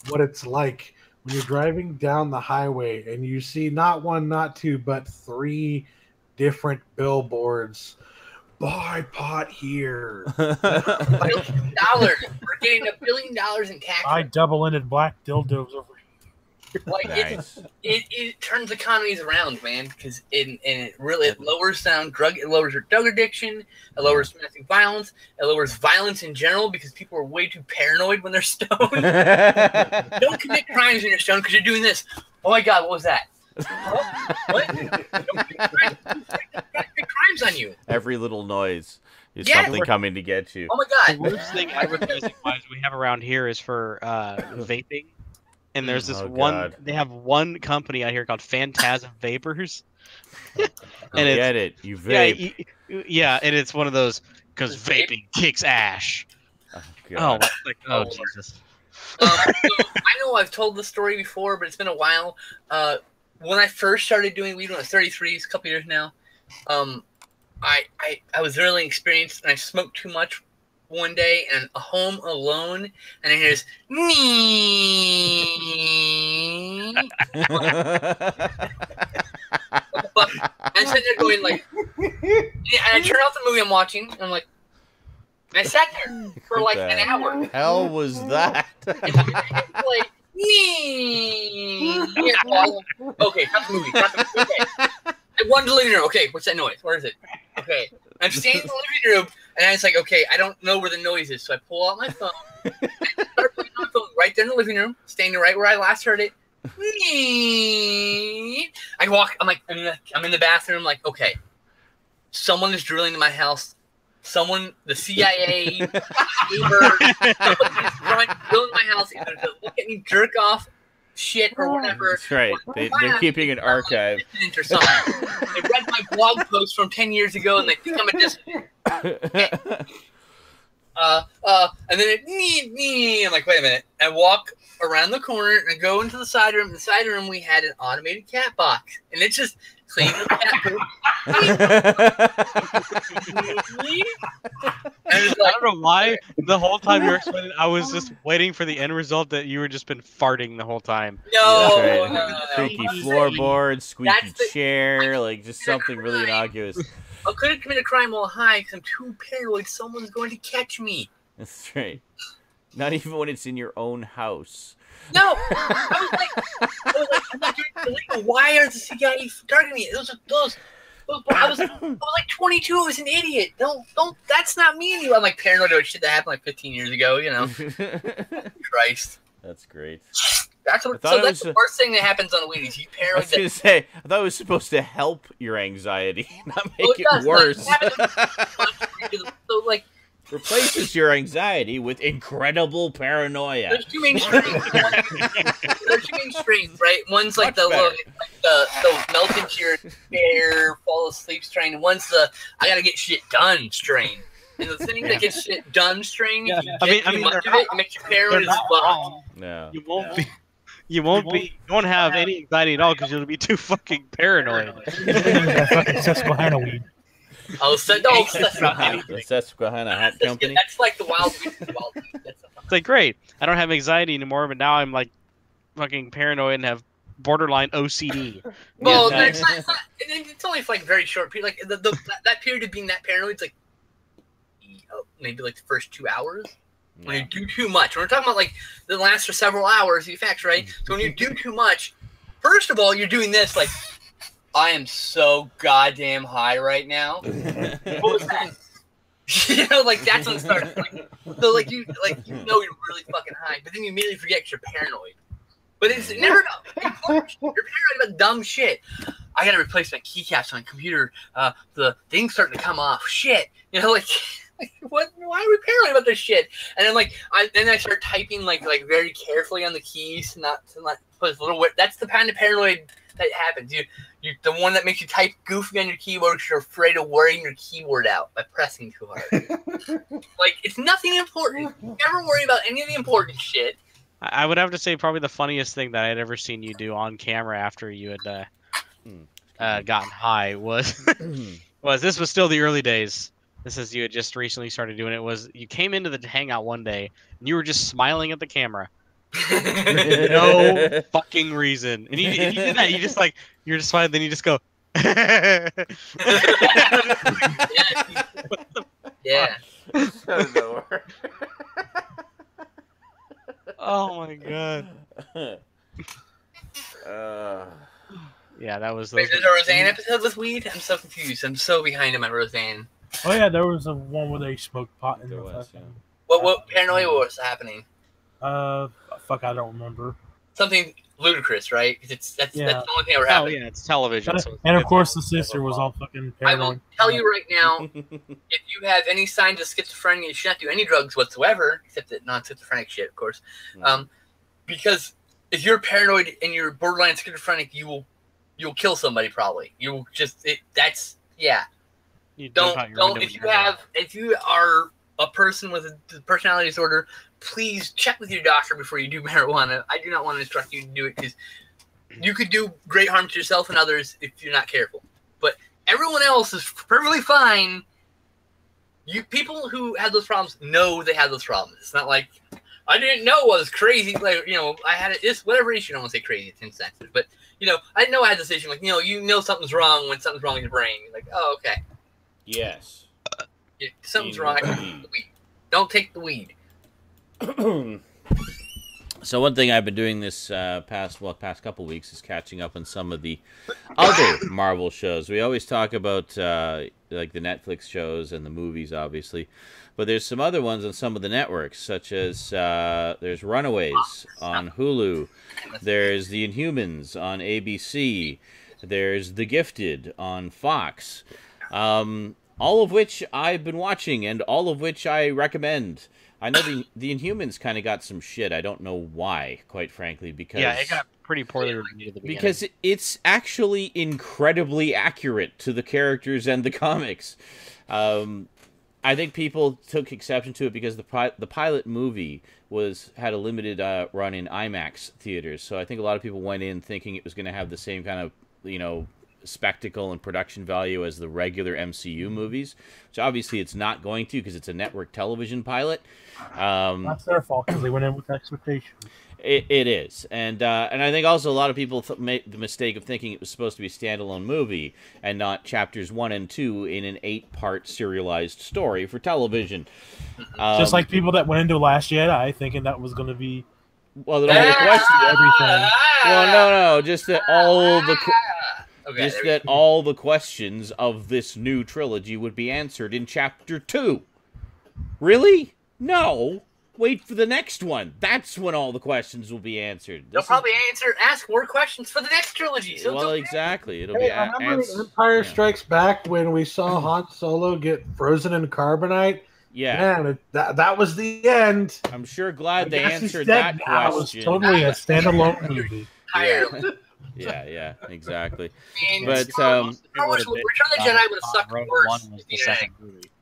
what it's like when you're driving down the highway and you see not one, not two, but 3 different billboards. Buy pot here. $1 billion. We're getting $1 billion in taxes. I double-ended black dildos over Like Nice. it turns economies around, man, because it lowers it lowers your drug addiction, it lowers domestic violence, it lowers violence in general because people are way too paranoid when they're stoned. Don't commit crimes when you're stoned because you're doing this. Oh my God, what was that? What? Don't commit crimes on you. Every little noise is Yeah. something coming to get you. Oh my The God. worst thing advertising-wise we have around here is for vaping. And there's this Oh, one. God. They have one company out here called Phantasm Vapors. I it's- get it. You Yeah, vape. yeah, and it's one of those because vaping kicks ass. Oh, Oh, God. Oh, Jesus! So I know I've told this story before, but it's been a while. When I first started doing weed when I was 33, it's a couple years now. I was really experienced, and I smoked too much one day, and home alone, and I hear this me. But I'm sitting there going like, and I turn off the movie I'm watching, and I'm like, and I sat there for like an hour. Hell was that? Like, me. Okay, stop the movie. Stop the movie. Okay. I wanted the living room. Okay, what's that noise? Where is it? Okay. I'm standing in the living room, and I was like, okay, I don't know where the noise is. So I pull out my phone. And I start playing on my phone right there in the living room, standing right where I last heard it. I walk. I'm like, I'm in the bathroom. Like, okay, someone is drilling in my house. Someone, the CIA, drilling in my house, either to look at me jerk off, shit, or whatever. That's right. They're keeping an archive. Or something. They read my blog post from 10 years ago, and they think I'm a dissident. And then I'm like, wait a minute. I walk around the corner and I go into the side room. In the side room, we had an automated cat box, and it's just cleaning the cat poop. And it's I like, don't know why the whole time you were explaining, I was just waiting for the end result that you were just been farting the whole time. no, That's right. no. Squeaky floorboard, squeaky That's the- chair, like just something really innocuous. I couldn't commit a crime while high because I'm too paranoid someone's going to catch me. That's right. Not even when it's in your own house. No, I was like, I'm not doing illegal. Why are the CIA targeting me? Those. I was like 22. I was an idiot. Don't. That's not me anymore. I'm like paranoid about shit that happened like 15 years ago. You know. Christ. That's great. That's I what. thought So it that's was the worst thing that happens on weed. Is you I paranoid. was gonna say, I thought it was supposed to help your anxiety, not make Well, it does, worse. So like, Replaces your anxiety with incredible paranoia. there's two main strains. There's two main strains, right? One's like Much better. the melt into your chair, fall asleep strain. And one's the I gotta get shit done strain. And the thing that gets shit done strain, if you I get mean, too much they're of it, it makes you paranoid as fuck. No. You won't be. You won't have any anxiety at all because you'll be too fucking paranoid. That fucking Susquehanna weed. Oh, Susquehanna. The Susquehanna Hat Company. That's like the wild weed. It's like, great, I don't have anxiety anymore, but now I'm like fucking paranoid and have borderline OCD. Well, Yeah. it's only for like very short period. Like that period of being that paranoid, it's like maybe like the first 2 hours. When you do too much, when we're talking about like that lasts for several hours, the effects, right? So when you do too much, first of all, you're doing this like, I am so goddamn high right now. What was that? You know, like that's when it starts. Like, so like you know you're really fucking high, but then you immediately forget 'cause you're paranoid. But it's never you're paranoid about dumb shit. I gotta replace my keycaps on my computer. The thing's starting to come off. Shit, you know, like what? Why are we paranoid about this shit? And then I start typing like very carefully on the keys, not to put a little. That's the kind of paranoid that happens. You the one that makes you type goofy on your keyboard because you're afraid of wearing your keyboard out by pressing too hard. Like it's nothing important. Never worry about any of the important shit. I would have to say probably the funniest thing that I had ever seen you do on camera after you had gotten high was this was still the early days. This is you had just recently started doing it. Was you came into the hangout one day and you were just smiling at the camera, no fucking reason, and you did that. You're just smiling, then you just go. Yeah. Oh my god. Yeah, that was. Wait, there's a Roseanne episode with weed? I'm so confused. I'm so behind on my Roseanne. Oh yeah, there was a one where they smoked pot in There the was, fucking. What paranoia was happening? Fuck, I don't remember. Something ludicrous, right? That's the only thing ever Oh happened. yeah, it's television. So And of course, the sister was all fucking I will paranoid. tell you right now, if you have any signs of schizophrenia, you should not do any drugs whatsoever, except that non-schizophrenic shit, of course. Because if you're paranoid and you're borderline schizophrenic, you'll kill somebody probably. You'll just if you are a person with a personality disorder, please check with your doctor before you do marijuana. I do not want to instruct you to do it because you could do great harm to yourself and others if you're not careful. But everyone else is perfectly fine. People who have those problems know they have those problems. It's not like I didn't know I was crazy. Like I had whatever issue. I don't want to say crazy. It's insensitive, but I didn't know I had this issue. Like something's wrong when something's wrong with your brain. You're like, oh okay. Yes. Something's wrong. I take the weed. Don't take the weed. So one thing I've been doing this past couple weeks is catching up on some of the other Marvel shows. We always talk about like the Netflix shows and the movies, obviously, but there's some other ones on some of the networks, such as there's Runaways on Hulu, there's The Inhumans on ABC, there's The Gifted on Fox. All of which I've been watching, and all of which I recommend. I know the Inhumans kind of got some shit. I don't know why, quite frankly, because it got pretty poorly reviewed at the beginning. Because it's actually incredibly accurate to the characters and the comics. I think people took exception to it because the pilot movie had a limited run in IMAX theaters, so I think a lot of people went in thinking it was going to have the same kind of spectacle and production value as the regular MCU movies, which obviously it's not going to because it's a network television pilot. That's their fault because they went in with expectations. It is, and I think also a lot of people made the mistake of thinking it was supposed to be a standalone movie and not chapters 1 and 2 in an 8-part serialized story for television. Just like people that went into Last Jedi thinking that was going to be. Well, the whole question, everything. Well, no, just that all the. Okay, just that all the questions of this new trilogy would be answered in Chapter 2. Really? No. Wait for the next one. That's when all the questions will be answered. They'll probably ask more questions for the next trilogy. So well, exactly. It'll Hey, be remember Empire Strikes Back when we saw Han Solo get frozen in carbonite? Yeah. Man, that was the end. I'm sure glad they answered that question. It was totally a standalone movie. Yeah, exactly. But Return of the Jedi would have sucked worse.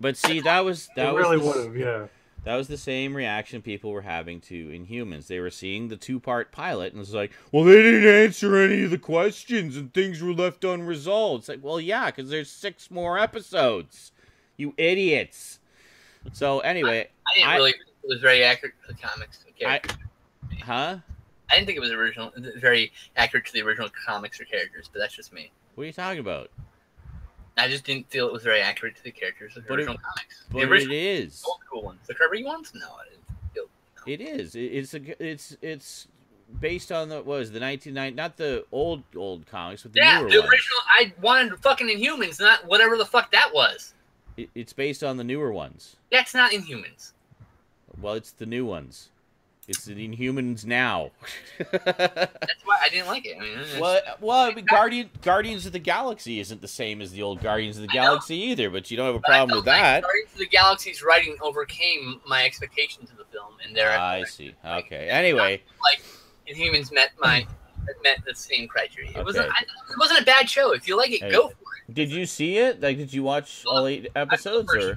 But see, that was really would have, yeah. That was the same reaction people were having to Inhumans. They were seeing the 2-part pilot, and it's like, well, they didn't answer any of the questions, and things were left unresolved. It's like, well, yeah, because there's 6 more episodes. You idiots. So, anyway. I didn't really think it was very accurate to the comics. Huh? I didn't think it was very accurate to the original comics or characters, but that's just me. What are you talking about? I just didn't feel it was very accurate to the characters of the original comics. But The original, it is. old school ones. The Kirby ones? No, I didn't feel. No. It is. It's based on the what was the 1990, not the old comics, but the newer the ones. original. I wanted fucking Inhumans, not whatever the fuck that was. It's based on the newer ones. That's not Inhumans. Well, it's the new ones. It's the Inhumans now. That's why I didn't like it. I mean, I mean, Guardians of the Galaxy isn't the same as the old Guardians of the Galaxy either, but you don't have a problem with that. Guardians of the Galaxy's writing overcame my expectations of the film, and I see. Okay. Anyway, like Inhumans met the same criteria. It wasn't a bad show. If you like it, go for it. Did you see it? Like, did you watch all 8 episodes? Or?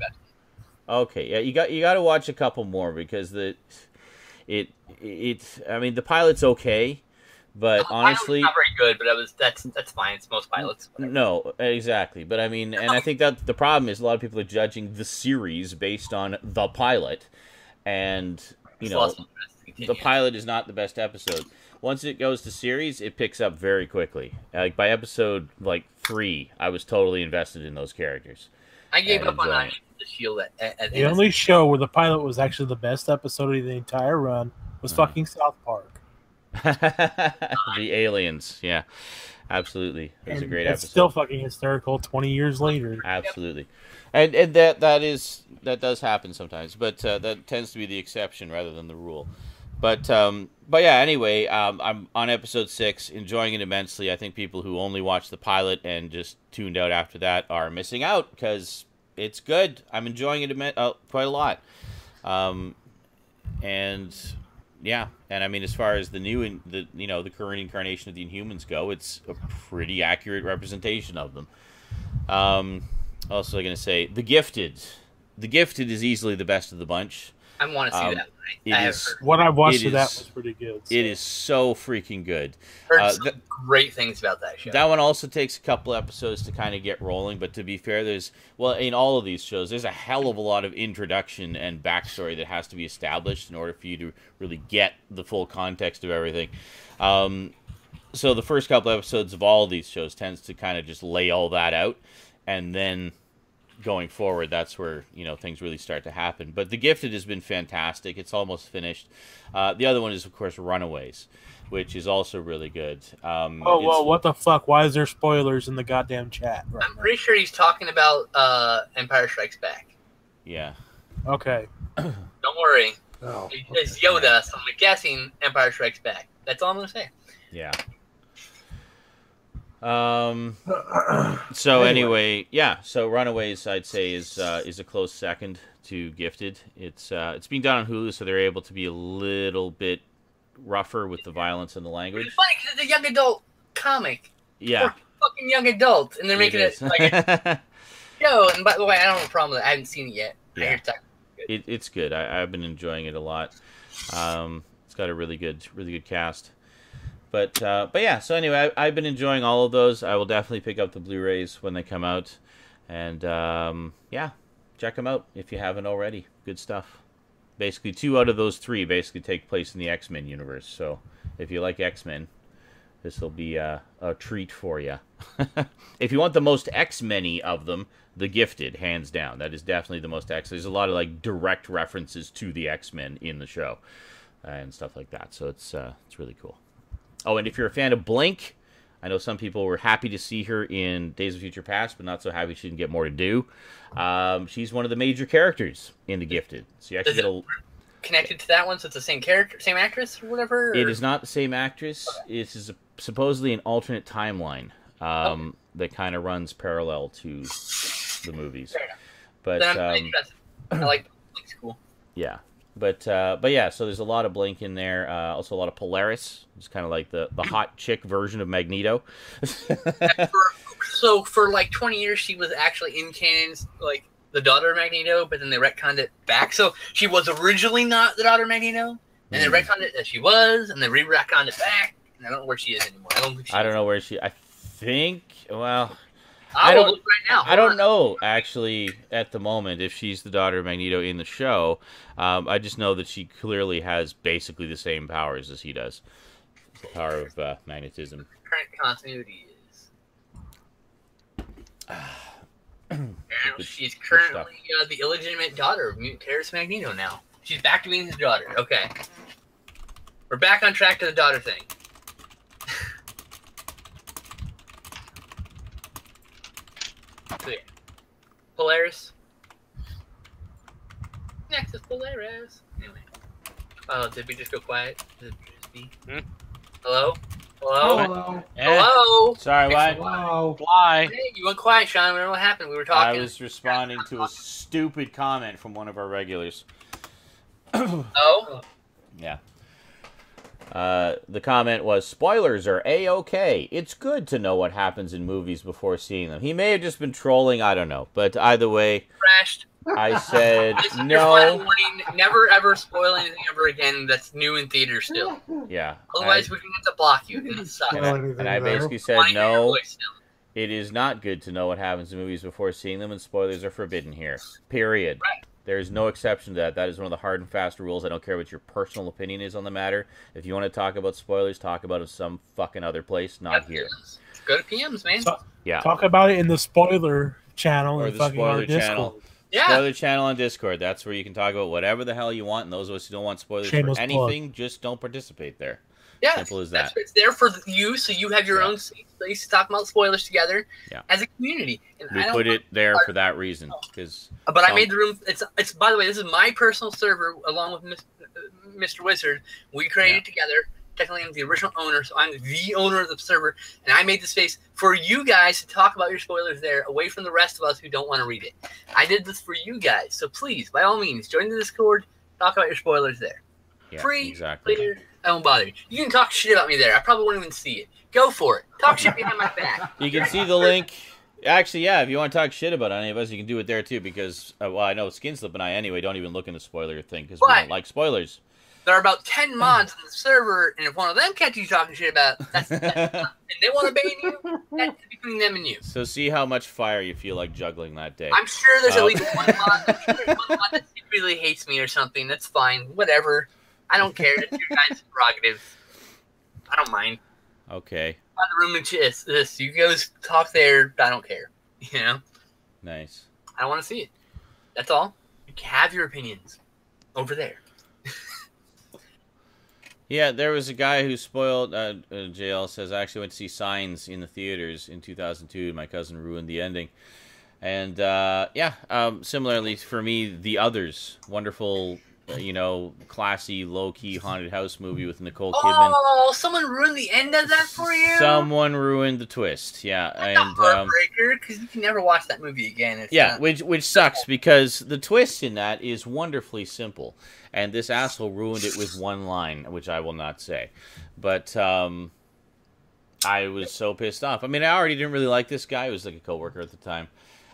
Okay, yeah, you got to watch a couple more because I mean, the pilot's okay, but honestly, not very good. But that's fine. It's most pilots. Whatever. No, exactly. But I mean, and I think that the problem is a lot of people are judging the series based on the pilot, and the pilot is not the best episode. Once it goes to series, it picks up very quickly. Like by episode 3, I was totally invested in those characters. I gave up on the Shield at the only show where the pilot was actually the best episode of the entire run was fucking South Park. The aliens, yeah, absolutely. It was a great episode. It's still fucking hysterical 20 years later. Absolutely, and that does happen sometimes, but that tends to be the exception rather than the rule. But yeah. Anyway, I'm on episode 6, enjoying it immensely. I think people who only watched the pilot and just tuned out after that are missing out because it's good. I'm enjoying it quite a lot. And yeah, and I mean, as far as the current incarnation of the Inhumans go, it's a pretty accurate representation of them. Also, I'm going to say The Gifted. The Gifted is easily the best of the bunch. I want to see that. What I watched of that was pretty good. So. It is so freaking good. Heard some great things about that show. That one also takes a couple episodes to kind of get rolling, but to be fair, in all of these shows, there's a hell of a lot of introduction and backstory that has to be established in order for you to really get the full context of everything. So the first couple episodes of all of these shows tends to kind of just lay all that out, and then going forward, that's where things really start to happen. But The Gifted has been fantastic. It's almost finished. The other one is, of course, Runaways, which is also really good. Well, what the fuck? Why is there spoilers in the goddamn chat? Right I'm pretty sure he's talking about Empire Strikes Back. Yeah. Okay. Don't worry. Oh, It's Yoda, so I'm guessing Empire Strikes Back. That's all I'm going to say. Yeah. So anyway, yeah. So Runaways, I'd say, is a close second to Gifted. It's being done on Hulu, so they're able to be a little bit rougher with the violence and the language. It's funny because it's a young adult comic. Yeah. For fucking young adults, and they're making it like a show. And by the way, I don't have a problem with it. I haven't seen it yet. Yeah. I hear it's good. It's good. I've been enjoying it a lot. It's got a really good cast. But yeah, so anyway, I've been enjoying all of those. I will definitely pick up the Blu-rays when they come out. And yeah, check them out if you haven't already. Good stuff. Basically, 2 out of those 3 basically take place in the X-Men universe. So if you like X-Men, this will be a treat for you. If you want the most X-Men-y of them, The Gifted, hands down. That is definitely the most X. There's a lot of direct references to the X-Men in the show and stuff like that. So it's really cool. Oh, and if you're a fan of Blink, I know some people were happy to see her in Days of Future Past, but not so happy she didn't get more to do. She's one of the major characters in The Gifted. So you actually get connected to that one, so it's the same character, same actress, or whatever? Or? It is not the same actress. Okay. It is supposedly an alternate timeline that kind of runs parallel to the movies. But I like Blink's cool. Yeah. But yeah, so there's a lot of Blink in there. Also a lot of Polaris. It's kind of like the hot chick version of Magneto. So for 20 years, she was actually in canons, the daughter of Magneto, but then they retconned it back. So she was originally not the daughter of Magneto, and they retconned it that she was, and they re-retconned it back. And I don't know where she is anymore. I don't know where she is. I think. Well, I don't look right now. I don't know actually at the moment if she's the daughter of Magneto in the show. I just know that she clearly has basically the same powers as he does. The power of magnetism. Current continuity is. She's currently the illegitimate daughter of mutant terrorist Magneto now. She's back to being his daughter. Okay. We're back on track to the daughter thing. So, yeah. Polaris. Next is Polaris. Anyway. Oh, did we just go quiet? Did it just be? Hello? Hello? Hello. Hello? Sorry, what? Hello. Fly. Hey, you went quiet, Sean. I don't know what happened. We were talking. I was responding to a stupid comment from one of our regulars. Oh? Yeah. The comment was, spoilers are A-okay. It's good to know what happens in movies before seeing them. He may have just been trolling, I don't know. But either way, Crashed. I said, This is your no. final warning. Never ever spoil anything ever again that's new in theaters still. Yeah. Otherwise, we can have to block you. And it sucks. And I basically said, Wanting to hear your no, voice still. it is not good to know what happens in movies before seeing them, and spoilers are forbidden here. Period. Right. There's no exception to that. That is one of the hard and fast rules. I don't care what your personal opinion is on the matter. If you want to talk about spoilers, talk about it some fucking other place, not here. Go to PMs, man. Yeah. Talk about it in the spoiler channel Or and the fucking spoiler our Discord. channel. Yeah. Spoiler channel on Discord. That's where you can talk about whatever the hell you want. And those of us who don't want spoilers Shameless for anything, just don't participate there. Yeah. Simple as that. It's there for you, so you have your own space to talk about spoilers together as a community. And We put it there for that reason. But I made the room. It's by the way, this is my personal server along with Mr. Wizard. We created it together. Technically, I'm the original owner, so I'm the owner of the server, and I made the space for you guys to talk about your spoilers there, away from the rest of us who don't want to read it. I did this for you guys, so please, by all means, join the Discord, talk about your spoilers there. Yeah, Free, exactly. clear, I won't bother you. You can talk shit about me there. I probably won't even see it. Go for it. Talk shit behind my back. You can see the link. Actually, yeah, if you want to talk shit about any of us, you can do it there too, because, well, I know Skinslip and I, anyway, don't even look in the spoiler thing, because we don't like spoilers. There are about 10 mods in the server, and if one of them catches you talking shit about, that's and they want to ban you, that's between them and you. So see how much fire you feel like juggling that day. I'm sure there's at least one mod. I'm sure there's one mod that secretly hates me or something. That's fine. Whatever. I don't care. It's your guys' prerogative. I don't mind. Okay. On the room and this. You guys talk there. I don't care. You know? Nice. I don't want to see it. That's all. You can have your opinions over there. Yeah, there was a guy who spoiled, JL says, I actually went to see Signs in the theaters in 2002. My cousin ruined the ending. And, similarly for me, The Others. Wonderful, classy, low-key haunted house movie with Nicole Kidman. Oh, someone ruined the end of that for you? Someone ruined the twist, yeah. That's a heartbreaker, because you can never watch that movie again. Which sucks, because the twist in that is wonderfully simple. And this asshole ruined it with one line, which I will not say. But I was so pissed off. I mean, I already didn't really like this guy. He was like a coworker at the time.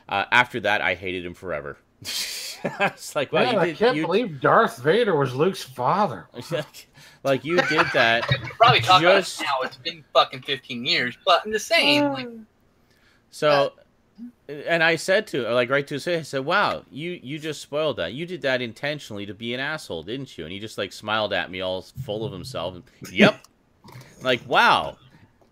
After that, I hated him forever. It's like, well, Man, I can't believe Darth Vader was Luke's father. Like, you did that. You probably talk about it now. It's been fucking 15 years. But I'm just saying. And I said to, right to his face, I said, wow, you just spoiled that. You did that intentionally to be an asshole, didn't you? And he just, smiled at me all full of himself. And, yep. Like, wow.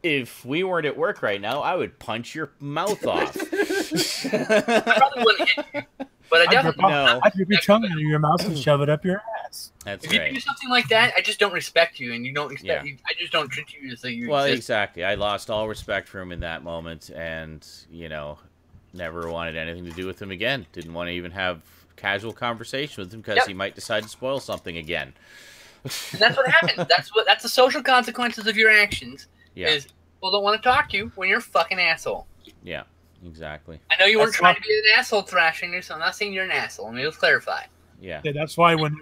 If we weren't at work right now, I would punch your mouth off. I probably wouldn't hit you. But I definitely know. I'd rip your tongue out of your mouth and shove it up your ass. That's if you do something like that, I just don't respect you, and you don't expect you. I just don't treat you as though you exist. Exactly. I lost all respect for him in that moment, and, never wanted anything to do with him again. Didn't want to even have casual conversation with him because he might decide to spoil something again. And that's what happened. That's the social consequences of your actions. Yeah. Is people don't want to talk to you when you're a fucking asshole. Yeah, exactly. I know you weren't trying to be an asshole thrashing you, so I'm not saying you're an asshole. Let me just clarify. Yeah. That's why when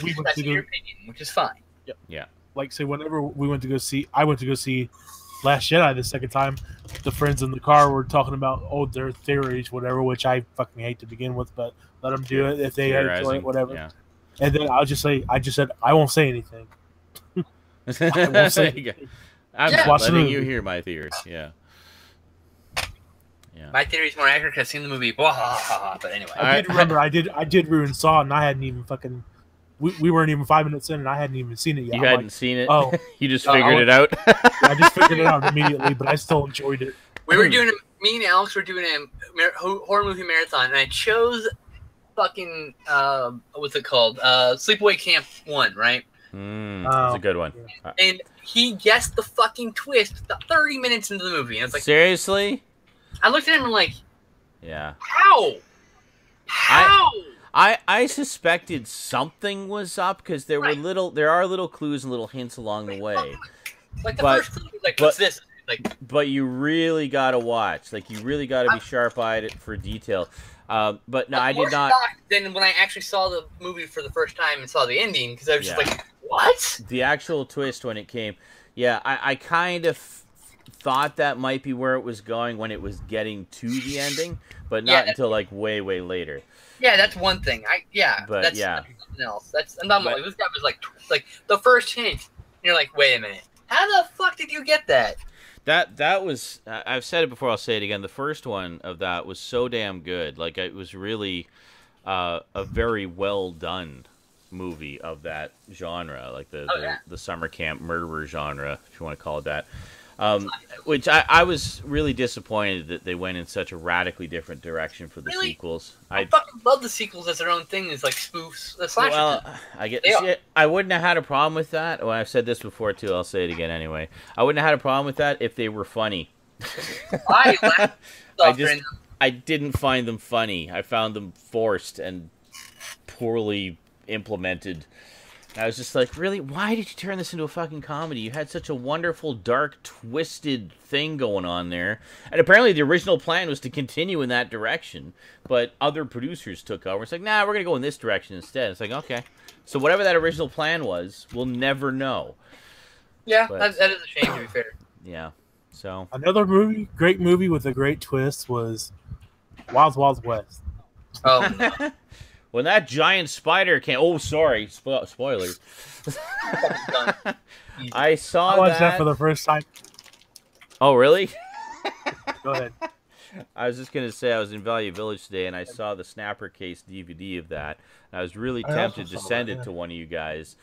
we went to your opinion, which is fine. Yep. Yeah. Like, say, whenever I went to go see Last Jedi the second time, the friends in the car were talking about their theories, whatever, which I fucking hate to begin with, but let them do it if they enjoy it, whatever. Yeah. And then I just said I won't say anything. I won't say anything. I'm Yeah. letting you hear my theories. Yeah. Yeah. My theory is more accurate because I've seen the movie. But anyway. I did remember I did ruin Saw, and I hadn't even fucking. We weren't even 5 minutes in, and I hadn't even seen it yet. You hadn't seen it? Oh, you just figured it out? I just figured it out immediately, but I still enjoyed it. Me and Alex were doing a horror movie marathon, and I chose fucking what's it called? Sleepaway Camp 1, right? That's a good one. Yeah. And he guessed the fucking twist 30 minutes into the movie. And I was like, seriously? I looked at him and like, yeah. How? I suspected something was up because there are little clues and little hints along the way. Like the first clue was like, what's this? Like, but you really gotta watch. Like you really gotta be sharp-eyed for detail. But no, I did not. Then when I actually saw the movie for the first time and saw the ending, because I was just like, what? The actual twist when it came, I kind of thought that might be where it was going when it was getting to the ending, but not until like way later. Yeah, that's one thing. But that's something else. That's anomaly. This guy was like the first hint. And you're like, wait a minute, how the fuck did you get that? That was I've said it before. I'll say it again. The first one of that was so damn good. Like it was really a very well done movie of that genre, like the summer camp murderer genre, if you want to call it that. Which I was really disappointed that they went in such a radically different direction for the sequels. I fucking love the sequels as their own thing. It's like spoofs. The slasher. Well, I wouldn't have had a problem with that. Well, I've said this before too. I'll say it again anyway. I wouldn't have had a problem with that if they were funny. I didn't find them funny. I found them forced and poorly implemented. I was just like, really? Why did you turn this into a fucking comedy? You had such a wonderful, dark, twisted thing going on there. And apparently the original plan was to continue in that direction, but other producers took over. It's like, nah, we're going to go in this direction instead. It's like, okay. So whatever that original plan was, we'll never know. Yeah, that is a shame, to be fair. Yeah. So another great movie with a great twist was Wild Wild West. Oh, when that giant spider came... Oh, sorry. Spoilers. I watched that for the first time. Oh, really? Go ahead. I was just going to say I was in Value Village today, and I saw the Snapper Case DVD of that. And I was really tempted to send it to one of you guys.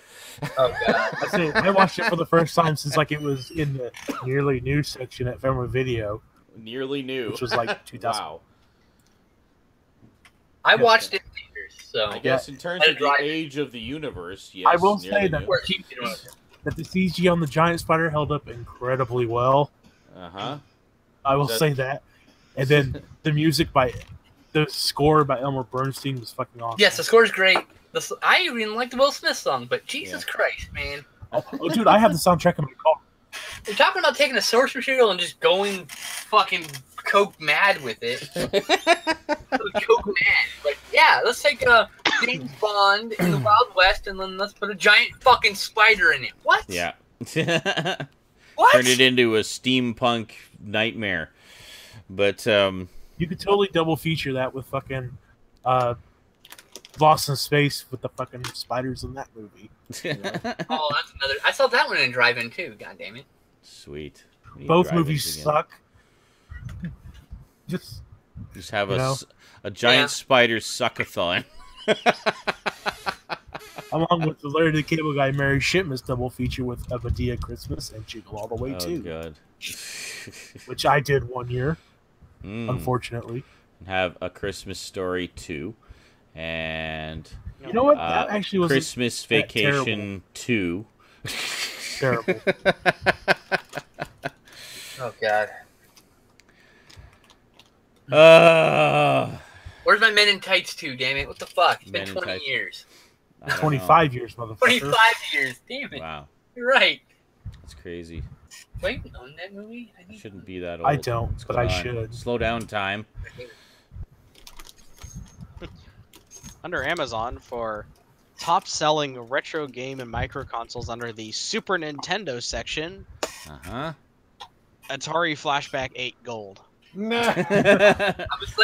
Oh, God. I watched it for the first time since like it was in the nearly new section at Family Video. Nearly new. Which was like 2000. Wow. I watched it in theaters, so... I guess in terms of the age of the universe, yes. I will say that the CG on the giant spider held up incredibly well. Uh-huh. I will say that. And then the score by Elmer Bernstein was fucking awesome. Yes, the score's great. I even like the Will Smith song, but Jesus Christ, man. Oh, dude, I have the soundtrack in my car. You're talking about taking a source material and just going fucking coke mad with it. Coke mad. Like, yeah, let's take James Bond in the Wild West and then let's put a giant fucking spider in it. What? Yeah. What? Turn it into a steampunk nightmare. But you could totally double feature that with fucking Lost in Space with the fucking spiders in that movie. Oh, that's another. I saw that one in drive-in too. God damn it. Sweet. Both movies suck. Just have a giant spider suckathon. Along with the Larry the Cable Guy Mary Shipmas double feature with A Medea Christmas and Jingle All the Way too. Oh god. Which I did one year, unfortunately. Have A Christmas Story 2 and you know what? That actually was Christmas Vacation 2. Terrible. Oh god. Where's my Men in Tights 2, damn it? What the fuck? It's been 20 years. 25 years, motherfucker. 25 years, damn it. Wow. You're right. That's crazy. Wait, own that movie? I shouldn't be that old. I don't, but I should. Slow down, time. Under Amazon for top-selling retro game and micro consoles under the Super Nintendo section. Uh-huh. Atari Flashback 8 Gold. Nah.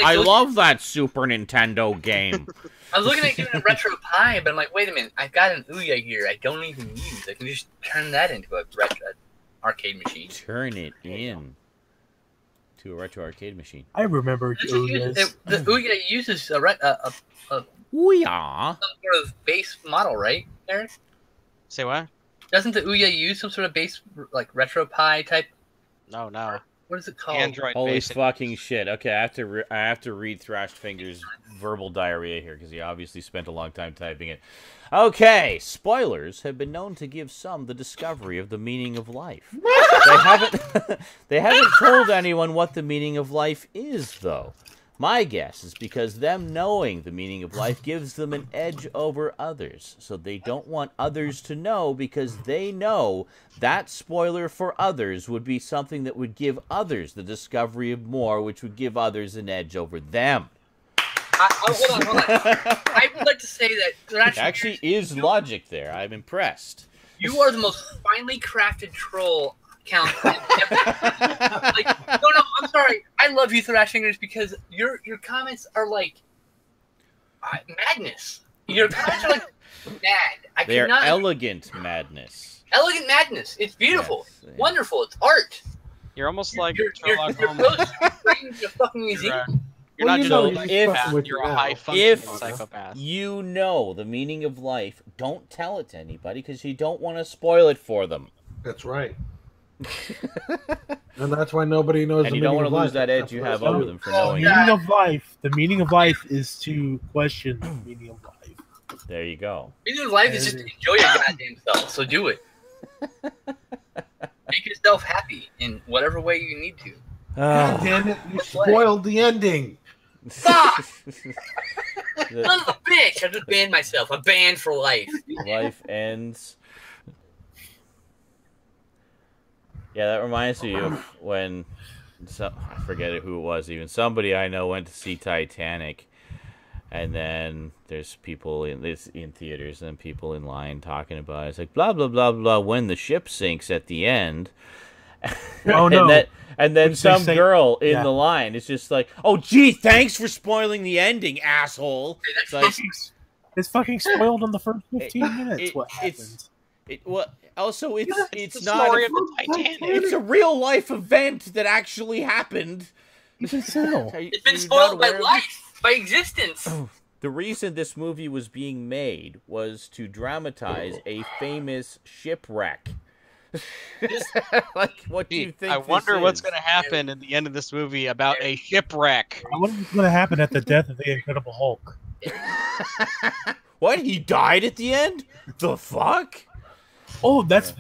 I love that Super Nintendo game. I was looking at getting a Retro Pi, but I'm like, wait a minute, I've got an Ouya here I don't even use. I can just turn that into a retro arcade machine. Turn it in to a retro arcade machine. I remember The Ouya uses a Ouya. some sort of base model, right, Eric? Say what? Doesn't the Ouya use some sort of base, like Retro Pi type? No, no. What is it called? Android Holy basic. fucking shit. Okay, I have to read Thrashed Fingers' verbal diarrhea here because he obviously spent a long time typing it. Okay, spoilers have been known to give some the discovery of the meaning of life. They haven't told anyone what the meaning of life is, though. My guess is because them knowing the meaning of life gives them an edge over others. So they don't want others to know because they know that spoiler for others would be something that would give others the discovery of more, which would give others an edge over them. Hold on. I would like to say that There actually is logic there. I'm impressed. you are the most finely crafted troll account ever. Like, no, I'm sorry. I love you, Thrash Fingers, because your comments are like madness. Your comments are like mad. They are elegant madness. Elegant madness. It's beautiful. Yes, yeah. Wonderful. It's art. You're almost like You're Sherlock so Holmes. strange, a fucking museum. You're not just know, a if- psychopath, you're a now. high-functioning If psychopath. you know the meaning of life, don't tell it to anybody because you don't want to spoil it for them. That's right. And that's why nobody knows. And the you don't meaning want of to lose life. that edge That's you what have I was over saying. them for The knowing meaning it. of life. The meaning of life is to question the meaning of life. There you go. Meaning of life is just to enjoy your goddamn self. So do it. Make yourself happy in whatever way you need to. God damn it! You spoiled the ending. Fuck! Son of a bitch! I just banned myself. I'm banned for life. Life ends. Yeah, that reminds me of when I forget who it was. Even somebody I know went to see Titanic, and then there's people in theaters and people in line talking about it. It's like blah blah blah blah. When the ship sinks at the end. Oh no! And then Which they some say- girl in yeah. the line is just like, "Oh, gee, thanks for spoiling the ending, asshole." It's like, It's fucking spoiled in the first 15 minutes. What it's- happened? Also, it's the not. story of the Titanic. It's a real life event that actually happened. Even so. It's been spoiled by life, by existence. The reason this movie was being made was to dramatize a famous shipwreck. Like, what do you think? I wonder this what's is? going to happen in the end of this movie about a shipwreck. I wonder what's going to happen at the death of the Incredible Hulk. What? He died at the end? The fuck? Oh, that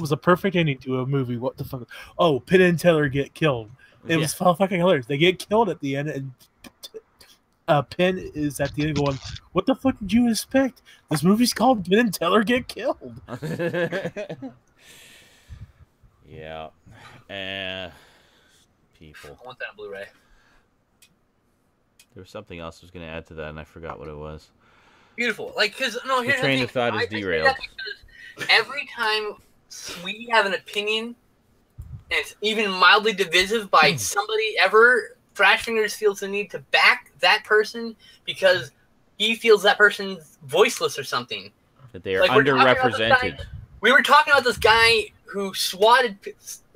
was a perfect ending to a movie. What the fuck? Oh, Penn and Teller get killed. It was fucking hilarious. They get killed at the end, and Penn is at the end going, "What the fuck did you expect? This movie's called Penn and Teller Get Killed." Yeah. People. I want that on Blu-ray. There was something else I was going to add to that, and I forgot what it was. Beautiful. Like, because, no, here's the train thing. of thought is I say derailed. that because every time we have an opinion, and it's even mildly divisive by somebody ever, Thrash Fingers feels the need to back that person because he feels that person's voiceless or something. That they are Like, we're talking about this underrepresented. guy- We were talking about this guy who swatted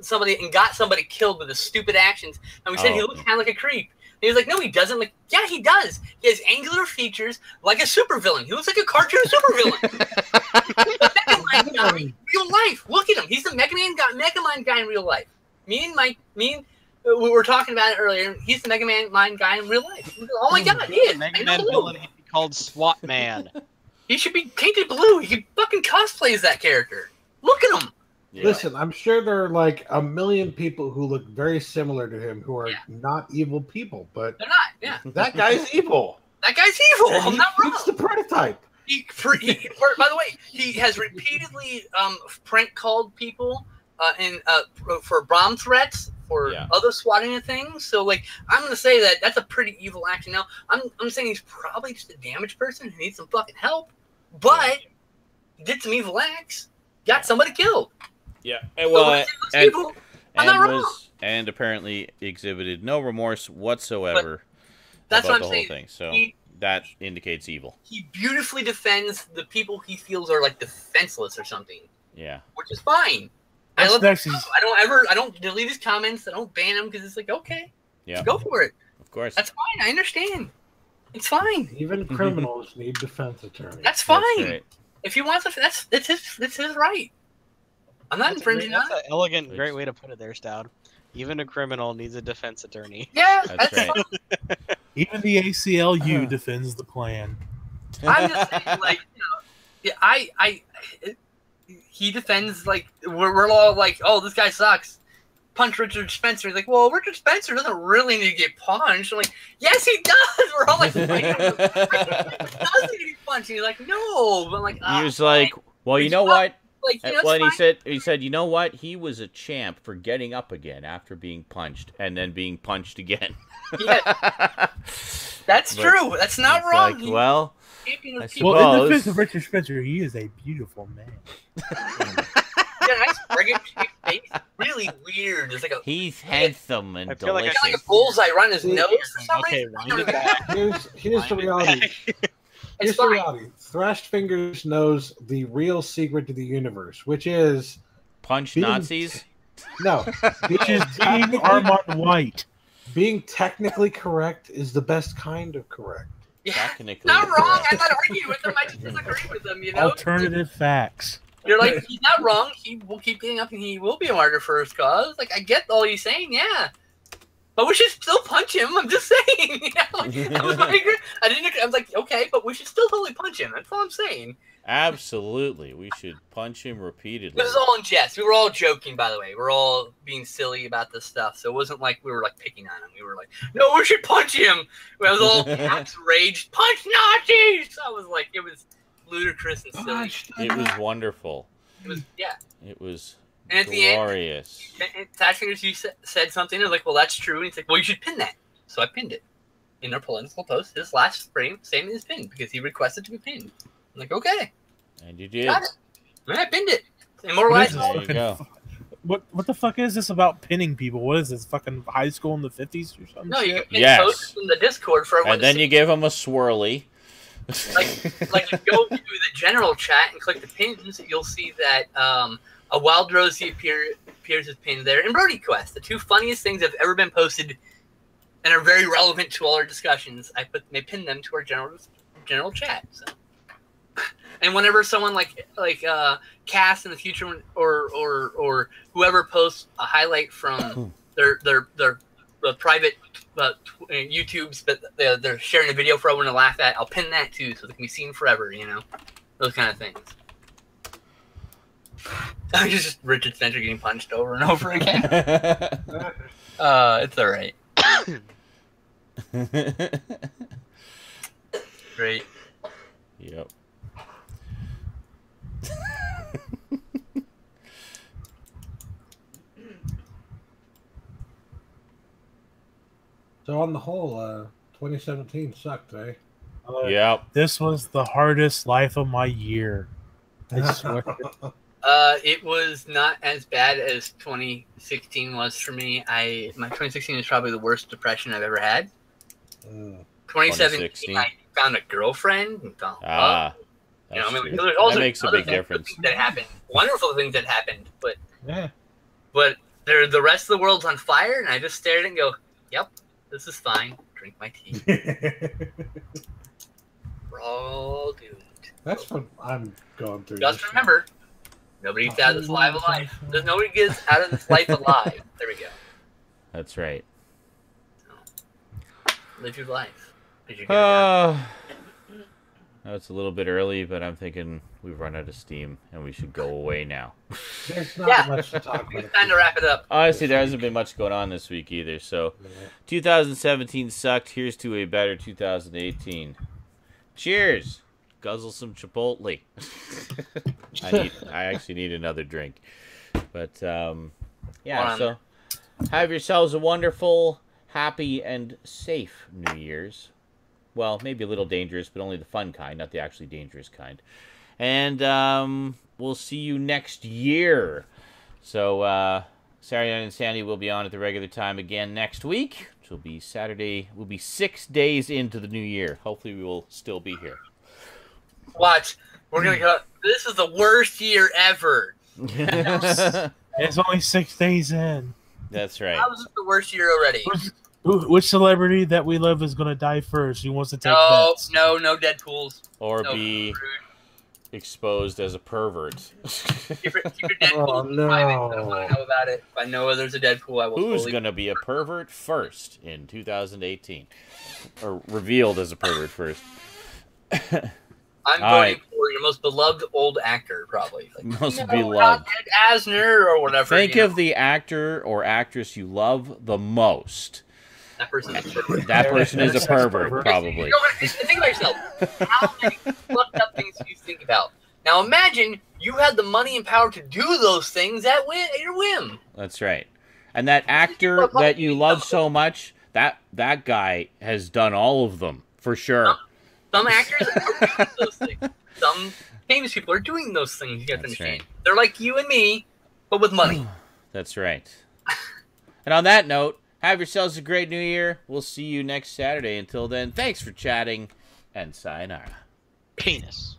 somebody and got somebody killed with his stupid actions, and we said he Oh. looked kind of like a creep. And he was like, "No, he doesn't." Like, yeah, he does. He has angular features like a supervillain. He looks like a cartoon supervillain. The Mega Man guy in real life. Look at him. He's the Mega Man guy in real life. We were talking about it earlier. He's the Mega Man guy in real life. Oh my god, he is. Mega I Man know. villain should be called SWAT Man. He should be painted blue. He could fucking cosplay as that character. Look at him. Yeah. Listen, I'm sure there are like a million people who look very similar to him who are not evil people, but They're not. Yeah, that guy's evil. that guy's evil. And I'm he not wrong. fits the prototype. By the way, he has repeatedly prank called people for bomb threats, for other swatting of things. So, like, I'm gonna say that that's a pretty evil action. Now, I'm saying he's probably just a damaged person who needs some fucking help, but he did some evil acts, got somebody killed. Yeah. I'm not wrong. And apparently exhibited no remorse whatsoever That's about what I'm the whole saying. thing. So that indicates evil. He beautifully defends the people he feels are like defenseless or something. Yeah. Which is fine. I love I don't delete his comments. I don't ban him because it's like, okay, yeah, go for it. Of course. That's fine. I understand. It's fine. Even criminals need defense attorneys. That's fine. That's right. If he wants to, it's his right. I'm not infringing on it. That's an elegant, great way to put it there, Stout. Even a criminal needs a defense attorney. Yeah, That's right. fine. Even the ACLU defends the Klan. I'm just saying, like, you know, he defends, like, we're all like, oh, this guy sucks. Punch Richard Spencer. He's like, well, Richard Spencer doesn't really need to get punched. I'm like, yes, he does. We're all like, Richard doesn't need to get punched. And he's like, no. But I'm like, he was like, well, you know what? Like, you know, well, he said, you know what? He was a champ for getting up again after being punched and then being punched again. Yeah, that's true. That's not wrong. Like, well, Well, I in suppose. defense of Richard Spencer, he is a beautiful man. Yeah, nice friggin' face. Really weird. It's like He's handsome and I feel like I delicious. like a bullseye right in his nose or something. Okay, wind it back. Here's the reality. Here's the reality. Thrashed Fingers knows the real secret to the universe, which is Punch being- Nazis? no, Which is being Armand White. being technically correct is the best kind of correct. Yeah, Technically not wrong. correct. I'm not arguing with him. I just disagree with him. You know, Alternative facts. you're like, he's not wrong. He will keep getting up, and he will be a martyr for his cause. Like, I get all he's saying. Yeah. But we should still punch him. I'm just saying. You know? Like, I was like, okay, but we should still totally punch him. That's all I'm saying. Absolutely. We should punch him repeatedly. This is all in jest. We were all joking, by the way. We're all being silly about this stuff. So it wasn't like we were like picking on him. We were like, no, we should punch him. It was all max rage. Punch Nazis! So I was like, it was ludicrous and silly. It was wonderful. It was, yeah. It was And at the end, glorious. Tash Fingers, you said something. I was like, well, that's true. And he's like, well, you should pin that. So I pinned it. In our political post, his last frame, same as pinned, because he requested to be pinned. I'm like, okay. And you did. Got it. And I pinned it. Immortalized. There you go. What the fuck is this about pinning people? What is this, fucking high school in the 50s or something? No, you can pin Yes. posts in the Discord for everyone And to then see. you give him a swirly. Like you go to the general chat and click the pins, you'll see that a Wild Rosie appears as pinned there, and Brody Quest, the two funniest things that have ever been posted and are very relevant to all our discussions. I pinned them to our general chat. So. And whenever someone like Cass in the future or whoever posts a highlight from their private YouTubes, but they're sharing a video for everyone to laugh at, I'll pin that too, so they can be seen forever. You know, those kind of things. Just Richard Spencer getting punched over and over again. It's all right. Great. Yep. So on the whole, 2017 sucked, eh? Yep. This was the hardest life of my year. I swear. It was not as bad as 2016 was for me. My 2016 is probably the worst depression I've ever had. 2017, I found a girlfriend and fell in love. You know, I mean, there's also that makes a big difference. That happened, wonderful things that happened, but Yeah. but the rest of the world's on fire, and I just stare at it and go, "Yep, this is fine. Drink my tea. We're all doomed." That's what I'm going through. Just remember, nobody gets out of this life alive. There's nobody gets out of this life alive. There we go. That's right. So, live your life. Now it's a little bit early, but I'm thinking we've run out of steam and we should go away now. There's not Yeah. much to talk It's about. time to wrap it up. Honestly, there hasn't been much going on this week either. So 2017 sucked. Here's to a better 2018. Cheers. Guzzle some Chipotle. I actually need another drink. But yeah, so have yourselves a wonderful, happy, and safe New Year's. Well, maybe a little dangerous, but only the fun kind, not the actually dangerous kind. And we'll see you next year. So, Saturday Night Insanity will be on at the regular time again next week, which will be Saturday. We'll be 6 days into the new year. Hopefully, we will still be here. Watch. We're going to go. This is the worst year ever. It's only 6 days in. That's right. How is this the worst year already? Which celebrity that we love is going to die first? Who wants to take bets? No Deadpools. Or No, be exposed as a pervert. Keep your Deadpool private. I don't want to know about it. If I know there's a Deadpool, I will. Who's going to be a pervert first in 2018? Or revealed as a pervert first? I'm voting for your most beloved old actor, probably. Like, Most not beloved. Ed Asner or whatever. Think of the actor or actress you love the most. That person is a pervert. That person is a pervert, probably. Think about yourself. How many fucked up things do you think about? Now imagine you had the money and power to do those things at your whim. That's right. And that actor that you love so much, that guy has done all of them, for sure. Some actors are doing those things. Some famous people are doing those things. You have to understand. Right. They're like you and me, but with money. That's right. And on that note, have yourselves a great new year. We'll see you next Saturday. Until then, thanks for chatting, and sayonara. Penis.